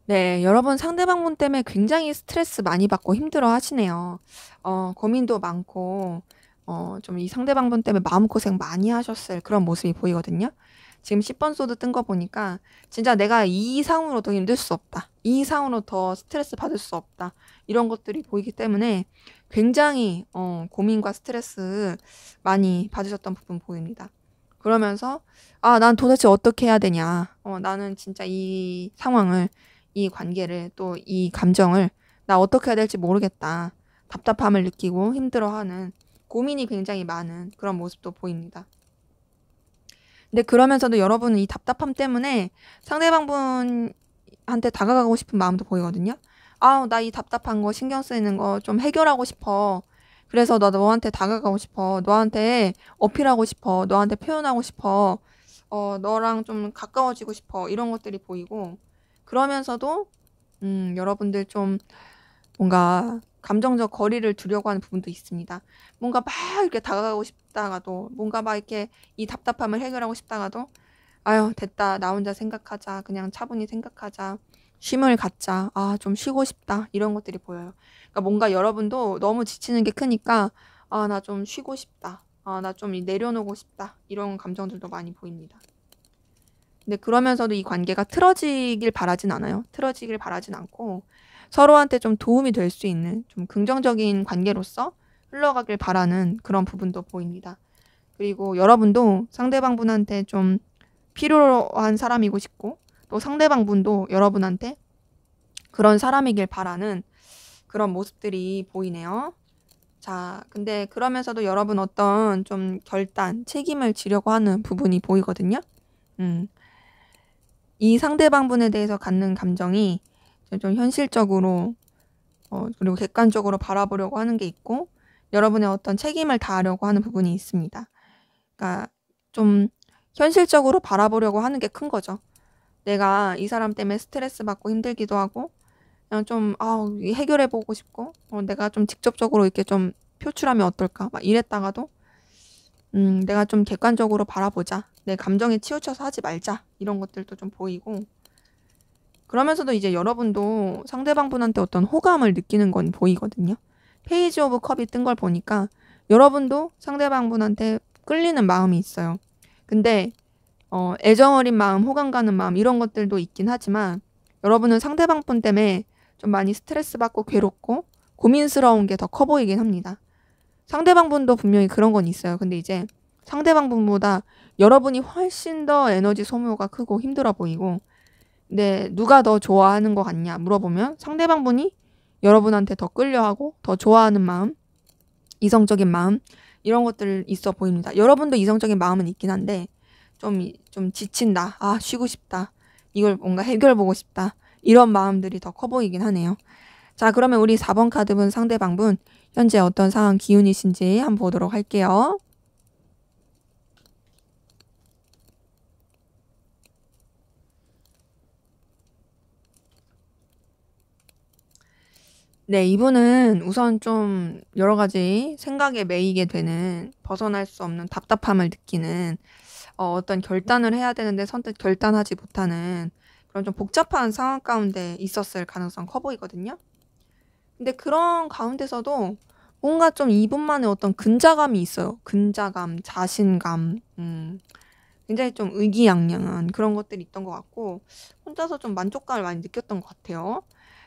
네, 여러분 상대방분 때문에 굉장히 스트레스 많이 받고 힘들어 하시네요. 고민도 많고, 좀 이 상대방분 때문에 마음고생 많이 하셨을 그런 모습이 보이거든요. 지금 10번 소드 뜬 거 보니까 진짜 내가 이 이상으로 더 힘들 수 없다. 이 이상으로 더 스트레스 받을 수 없다. 이런 것들이 보이기 때문에 굉장히 고민과 스트레스 많이 받으셨던 부분 보입니다. 그러면서 난 도대체 어떻게 해야 되냐. 나는 진짜 이 상황을, 이 관계를, 또 이 감정을 나 어떻게 해야 될지 모르겠다. 답답함을 느끼고 힘들어하는, 고민이 굉장히 많은 그런 모습도 보입니다. 근데 그러면서도 여러분은 이 답답함 때문에 상대방분한테 다가가고 싶은 마음도 보이거든요. 나 이 답답한 거, 신경 쓰이는 거 좀 해결하고 싶어. 그래서 나 너한테 다가가고 싶어. 너한테 어필하고 싶어. 너한테 표현하고 싶어. 너랑 좀 가까워지고 싶어. 이런 것들이 보이고, 그러면서도 여러분들 좀 뭔가 감정적 거리를 두려고 하는 부분도 있습니다. 뭔가 막 이렇게 다가가고 싶다가도, 뭔가 막 이렇게 이 답답함을 해결하고 싶다가도, 아유, 됐다. 나 혼자 생각하자. 그냥 차분히 생각하자. 쉼을 갖자. 좀 쉬고 싶다. 이런 것들이 보여요. 그러니까 뭔가 여러분도 너무 지치는 게 크니까, 나 좀 쉬고 싶다. 나 좀 내려놓고 싶다. 이런 감정들도 많이 보입니다. 근데 그러면서도 이 관계가 틀어지길 바라진 않아요. 틀어지길 바라진 않고 서로한테 좀 도움이 될 수 있는 좀 긍정적인 관계로서 흘러가길 바라는 그런 부분도 보입니다. 그리고 여러분도 상대방분한테 좀 필요한 사람이고 싶고 또 상대방분도 여러분한테 그런 사람이길 바라는 그런 모습들이 보이네요. 자, 근데 그러면서도 여러분 어떤 좀 결단, 책임을 지려고 하는 부분이 보이거든요. 이 상대방분에 대해서 갖는 감정이 좀 현실적으로 그리고 객관적으로 바라보려고 하는 게 있고 여러분의 어떤 책임을 다하려고 하는 부분이 있습니다. 그러니까 좀 현실적으로 바라보려고 하는 게 큰 거죠. 내가 이 사람 때문에 스트레스 받고 힘들기도 하고 그냥 좀 해결해보고 싶고 내가 좀 직접적으로 이렇게 좀 표출하면 어떨까 막 이랬다가도 내가 좀 객관적으로 바라보자. 내 감정에 치우쳐서 하지 말자. 이런 것들도 좀 보이고 그러면서도 이제 여러분도 상대방분한테 어떤 호감을 느끼는 건 보이거든요. 페이지 오브 컵이 뜬 걸 보니까 여러분도 상대방분한테 끌리는 마음이 있어요. 근데 애정 어린 마음, 호감 가는 마음 이런 것들도 있긴 하지만 여러분은 상대방분 때문에 좀 많이 스트레스 받고 괴롭고 고민스러운 게 더 커 보이긴 합니다. 상대방분도 분명히 그런 건 있어요. 근데 이제 상대방분보다 여러분이 훨씬 더 에너지 소모가 크고 힘들어 보이고 근데 누가 더 좋아하는 것 같냐 물어보면 상대방분이 여러분한테 더 끌려하고 더 좋아하는 마음, 이성적인 마음 이런 것들 있어 보입니다. 여러분도 이성적인 마음은 있긴 한데 좀 지친다. 쉬고 싶다. 이걸 뭔가 해결해보고 싶다. 이런 마음들이 더 커 보이긴 하네요. 자, 그러면 우리 4번 카드분 상대방분 현재 어떤 상황 기운이신지 한번 보도록 할게요. 네, 이분은 우선 좀 여러 가지 생각에 매이게 되는 벗어날 수 없는 답답함을 느끼는 어떤 결단을 해야 되는데 선뜻 결단하지 못하는 그런 좀 복잡한 상황 가운데 있었을 가능성 커 보이거든요. 근데 그런 가운데서도 뭔가 좀 이분만의 어떤 근자감이 있어요. 근자감, 자신감, 굉장히 좀 의기양양한 그런 것들이 있던 것 같고 혼자서 좀 만족감을 많이 느꼈던 것 같아요.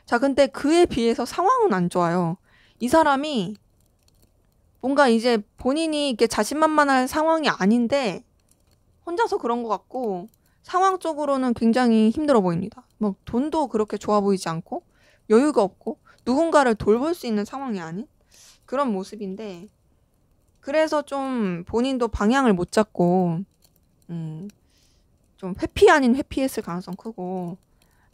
자, 근데 그에 비해서 상황은 안 좋아요. 이 사람이 뭔가 이제 본인이 이렇게 자신만만한 상황이 아닌데 혼자서 그런 것 같고 상황적으로는 굉장히 힘들어 보입니다. 뭐 돈도 그렇게 좋아 보이지 않고 여유가 없고 누군가를 돌볼 수 있는 상황이 아닌 그런 모습인데 그래서 좀 본인도 방향을 못 잡고 좀 회피 아닌 회피했을 가능성 크고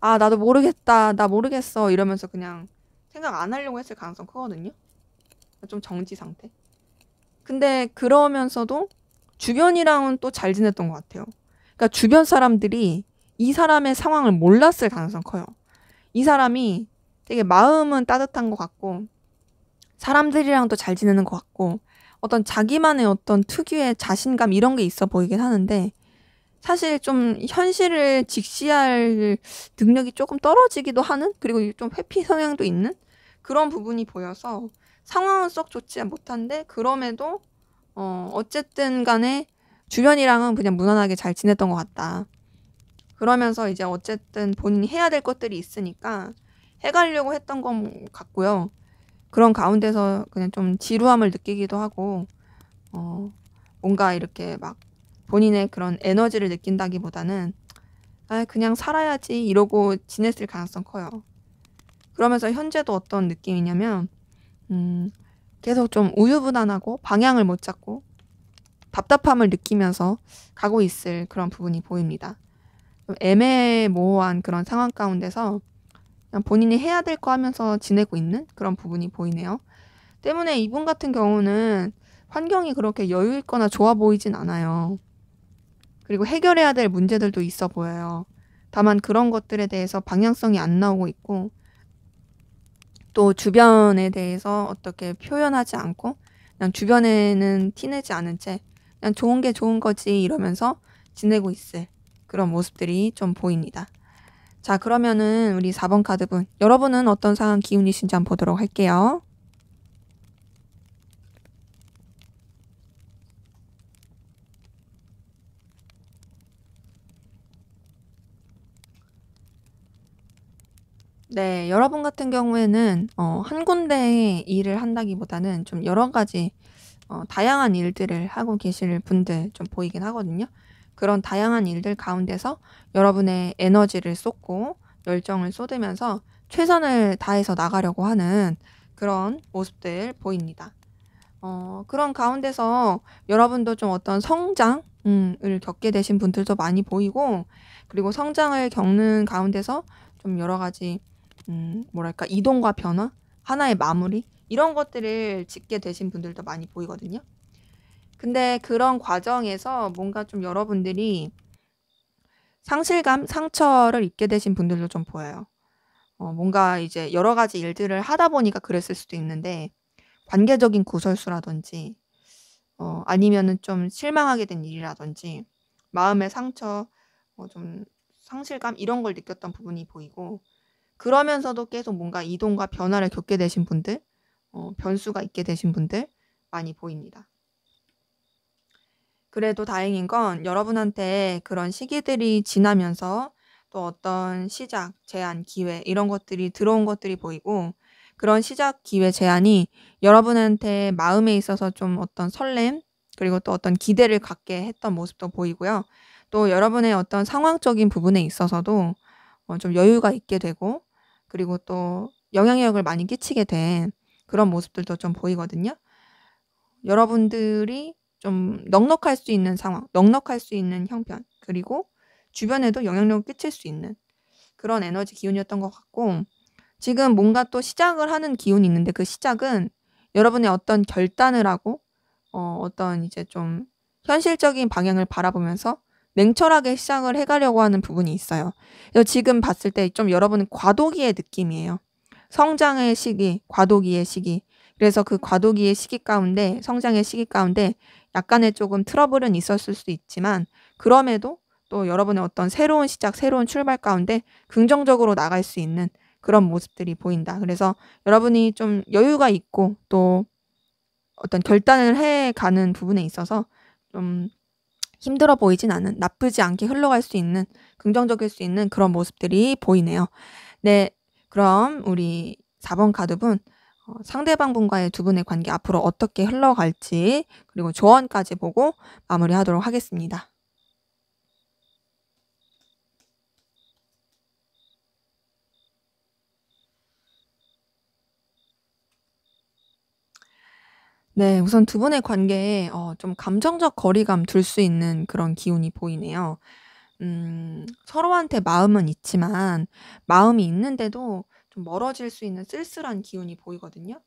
나도 모르겠다 나 모르겠어 이러면서 그냥 생각 안 하려고 했을 가능성 크거든요. 좀 정지 상태. 근데 그러면서도 주변이랑은 또 잘 지냈던 것 같아요. 그러니까 주변 사람들이 이 사람의 상황을 몰랐을 가능성 커요. 이 사람이 되게 마음은 따뜻한 것 같고 사람들이랑도 잘 지내는 것 같고 어떤 자기만의 어떤 특유의 자신감 이런 게 있어 보이긴 하는데 사실 좀 현실을 직시할 능력이 조금 떨어지기도 하는 그리고 좀 회피 성향도 있는 그런 부분이 보여서 상황은 썩 좋지 못한데 그럼에도 어쨌든 간에 주변이랑은 그냥 무난하게 잘 지냈던 것 같다. 그러면서 이제 어쨌든 본인이 해야 될 것들이 있으니까 해가려고 했던 것 같고요. 그런 가운데서 그냥 좀 지루함을 느끼기도 하고 뭔가 이렇게 막 본인의 그런 에너지를 느낀다기보다는 그냥 살아야지 이러고 지냈을 가능성 커요. 그러면서 현재도 어떤 느낌이냐면 계속 좀 우유부단하고 방향을 못 잡고 답답함을 느끼면서 가고 있을 그런 부분이 보입니다. 좀 애매모호한 그런 상황 가운데서 그냥 본인이 해야 될 거 하면서 지내고 있는 그런 부분이 보이네요. 때문에 이분 같은 경우는 환경이 그렇게 여유 있거나 좋아 보이진 않아요. 그리고 해결해야 될 문제들도 있어 보여요. 다만 그런 것들에 대해서 방향성이 안 나오고 있고 또 주변에 대해서 어떻게 표현하지 않고 그냥 주변에는 티내지 않은 채 그냥 좋은 게 좋은 거지 이러면서 지내고 있을 그런 모습들이 좀 보입니다. 자, 그러면은 우리 4번 카드분 여러분은 어떤 상황 기운이신지 한번 보도록 할게요. 네. 여러분 같은 경우에는 한 군데에 일을 한다기보다는 좀 여러 가지 다양한 일들을 하고 계실 분들 좀 보이긴 하거든요. 그런 다양한 일들 가운데서 여러분의 에너지를 쏟고 열정을 쏟으면서 최선을 다해서 나가려고 하는 그런 모습들 보입니다. 그런 가운데서 여러분도 좀 어떤 성장 을 겪게 되신 분들도 많이 보이고, 그리고 성장을 겪는 가운데서 좀 여러 가지 뭐랄까 이동과 변화, 하나의 마무리 이런 것들을 짓게 되신 분들도 많이 보이거든요. 근데 그런 과정에서 뭔가 좀 여러분들이 상실감, 상처를 입게 되신 분들도 좀 보여요. 뭔가 이제 여러 가지 일들을 하다 보니까 그랬을 수도 있는데, 관계적인 구설수라든지 아니면은 좀 실망하게 된 일이라든지 마음의 상처, 좀 상실감 이런 걸 느꼈던 부분이 보이고, 그러면서도 계속 뭔가 이동과 변화를 겪게 되신 분들, 변수가 있게 되신 분들 많이 보입니다. 그래도 다행인 건 여러분한테 그런 시기들이 지나면서 또 어떤 시작, 제안, 기회 이런 것들이 들어온 것들이 보이고, 그런 시작, 기회, 제안이 여러분한테 마음에 있어서 좀 어떤 설렘, 그리고 또 어떤 기대를 갖게 했던 모습도 보이고요. 또 여러분의 어떤 상황적인 부분에 있어서도 좀 여유가 있게 되고, 그리고 또 영향력을 많이 끼치게 된 그런 모습들도 좀 보이거든요. 여러분들이 좀 넉넉할 수 있는 상황, 넉넉할 수 있는 형편, 그리고 주변에도 영향력을 끼칠 수 있는 그런 에너지 기운이었던 것 같고, 지금 뭔가 또 시작을 하는 기운이 있는데, 그 시작은 여러분의 어떤 결단을 하고 어떤 이제 좀 현실적인 방향을 바라보면서 냉철하게 시작을 해 가려고 하는 부분이 있어요. 그래서 지금 봤을 때 좀 여러분은 과도기의 느낌이에요. 성장의 시기, 과도기의 시기. 그래서 그 과도기의 시기 가운데, 성장의 시기 가운데 약간의 조금 트러블은 있었을 수도 있지만, 그럼에도 또 여러분의 어떤 새로운 시작, 새로운 출발 가운데 긍정적으로 나갈 수 있는 그런 모습들이 보인다. 그래서 여러분이 좀 여유가 있고 또 어떤 결단을 해 가는 부분에 있어서 좀 힘들어 보이진 않은, 나쁘지 않게 흘러갈 수 있는, 긍정적일 수 있는 그런 모습들이 보이네요. 네. 그럼 우리 4번 카드분, 상대방 분과의 두 분의 관계 앞으로 어떻게 흘러갈지, 그리고 조언까지 보고 마무리하도록 하겠습니다. 네. 우선 두 분의 관계에 좀 감정적 거리감 둘 수 있는 그런 기운이 보이네요. 서로한테 마음은 있지만 마음이 있는데도 좀 멀어질 수 있는 쓸쓸한 기운이 보이거든요.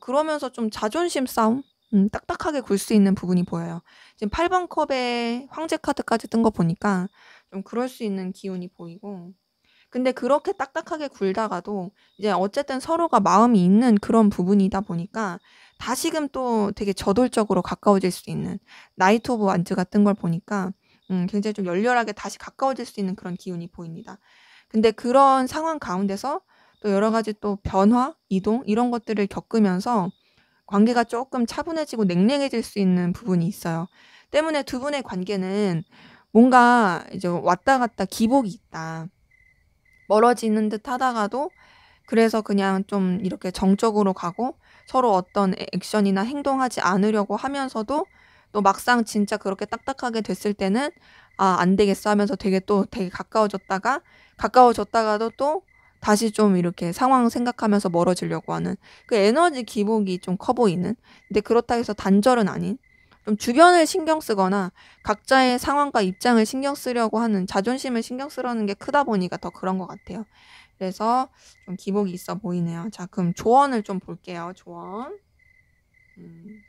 그러면서 좀 자존심 싸움? 딱딱하게 굴 수 있는 부분이 보여요. 지금 8번 컵에 황제 카드까지 뜬 거 보니까 좀 그럴 수 있는 기운이 보이고, 근데 그렇게 딱딱하게 굴다가도 이제 어쨌든 서로가 마음이 있는 그런 부분이다 보니까 다시금 또 되게 저돌적으로 가까워질 수 있는, 나이트 오브 완즈가 뜬 걸 보니까 굉장히 좀 열렬하게 다시 가까워질 수 있는 그런 기운이 보입니다. 근데 그런 상황 가운데서 또 여러 가지 또 변화, 이동 이런 것들을 겪으면서 관계가 쪼끔 차분해지고 냉랭해질 수 있는 부분이 있어요. 때문에 두 분의 관계는 뭔가 이제 왔다 갔다 기복이 있다. 멀어지는 듯 하다가도, 그래서 그냥 좀 이렇게 정적으로 가고 서로 어떤 액션이나 행동하지 않으려고 하면서도, 또 막상 진짜 그렇게 딱딱하게 됐을 때는 '아 안 되겠어.' 하면서 되게 가까워졌다가도 또 다시 좀 이렇게 상황 생각하면서 멀어지려고 하는 그 에너지 기복이 좀 커 보이는, 근데 그렇다고 해서 단절은 아닌, 좀 주변을 신경 쓰거나 각자의 상황과 입장을 신경 쓰려고 하는, 자존심을 신경 쓰려는 게 크다 보니까 더 그런 것 같아요. 그래서 좀 기복이 있어 보이네요. 자, 그럼 조언을 좀 볼게요. 조언. 음.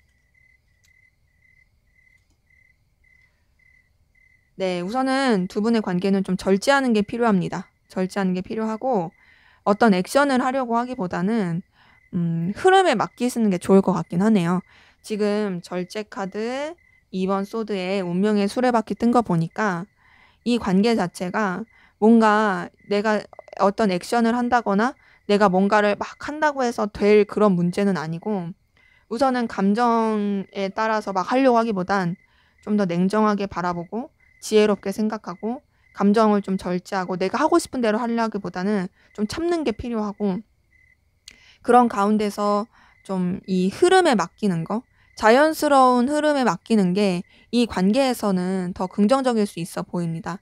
네. 우선은 두 분의 관계는 좀 절제하는 게 필요합니다. 절제하는 게 필요하고, 어떤 액션을 하려고 하기보다는 흐름에 맡기시는 게 좋을 것 같긴 하네요. 지금 절제 카드, 2번 소드에 운명의 수레바퀴 뜬 거 보니까 이 관계 자체가 뭔가 내가 어떤 액션을 한다거나 내가 뭔가를 막 한다고 해서 될 그런 문제는 아니고, 우선은 감정에 따라서 막 하려고 하기보단 좀 더 냉정하게 바라보고 지혜롭게 생각하고 감정을 좀 절제하고 내가 하고 싶은 대로 하려기보다는 좀 참는 게 필요하고, 그런 가운데서 좀 이 흐름에 맡기는 거, 자연스러운 흐름에 맡기는 게 이 관계에서는 더 긍정적일 수 있어 보입니다.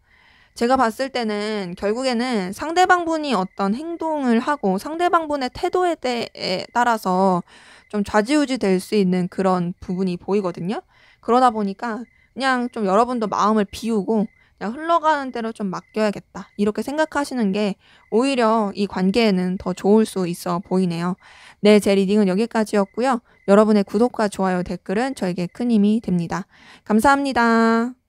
제가 봤을 때는 결국에는 상대방분이 어떤 행동을 하고 상대방분의 태도에 따라서 좀 좌지우지 될 수 있는 그런 부분이 보이거든요. 그러다 보니까 그냥 좀 여러분도 마음을 비우고 그냥 흘러가는 대로 좀 맡겨야겠다, 이렇게 생각하시는 게 오히려 이 관계에는 더 좋을 수 있어 보이네요. 네, 제 리딩은 여기까지였고요. 여러분의 구독과 좋아요, 댓글은 저에게 큰 힘이 됩니다. 감사합니다.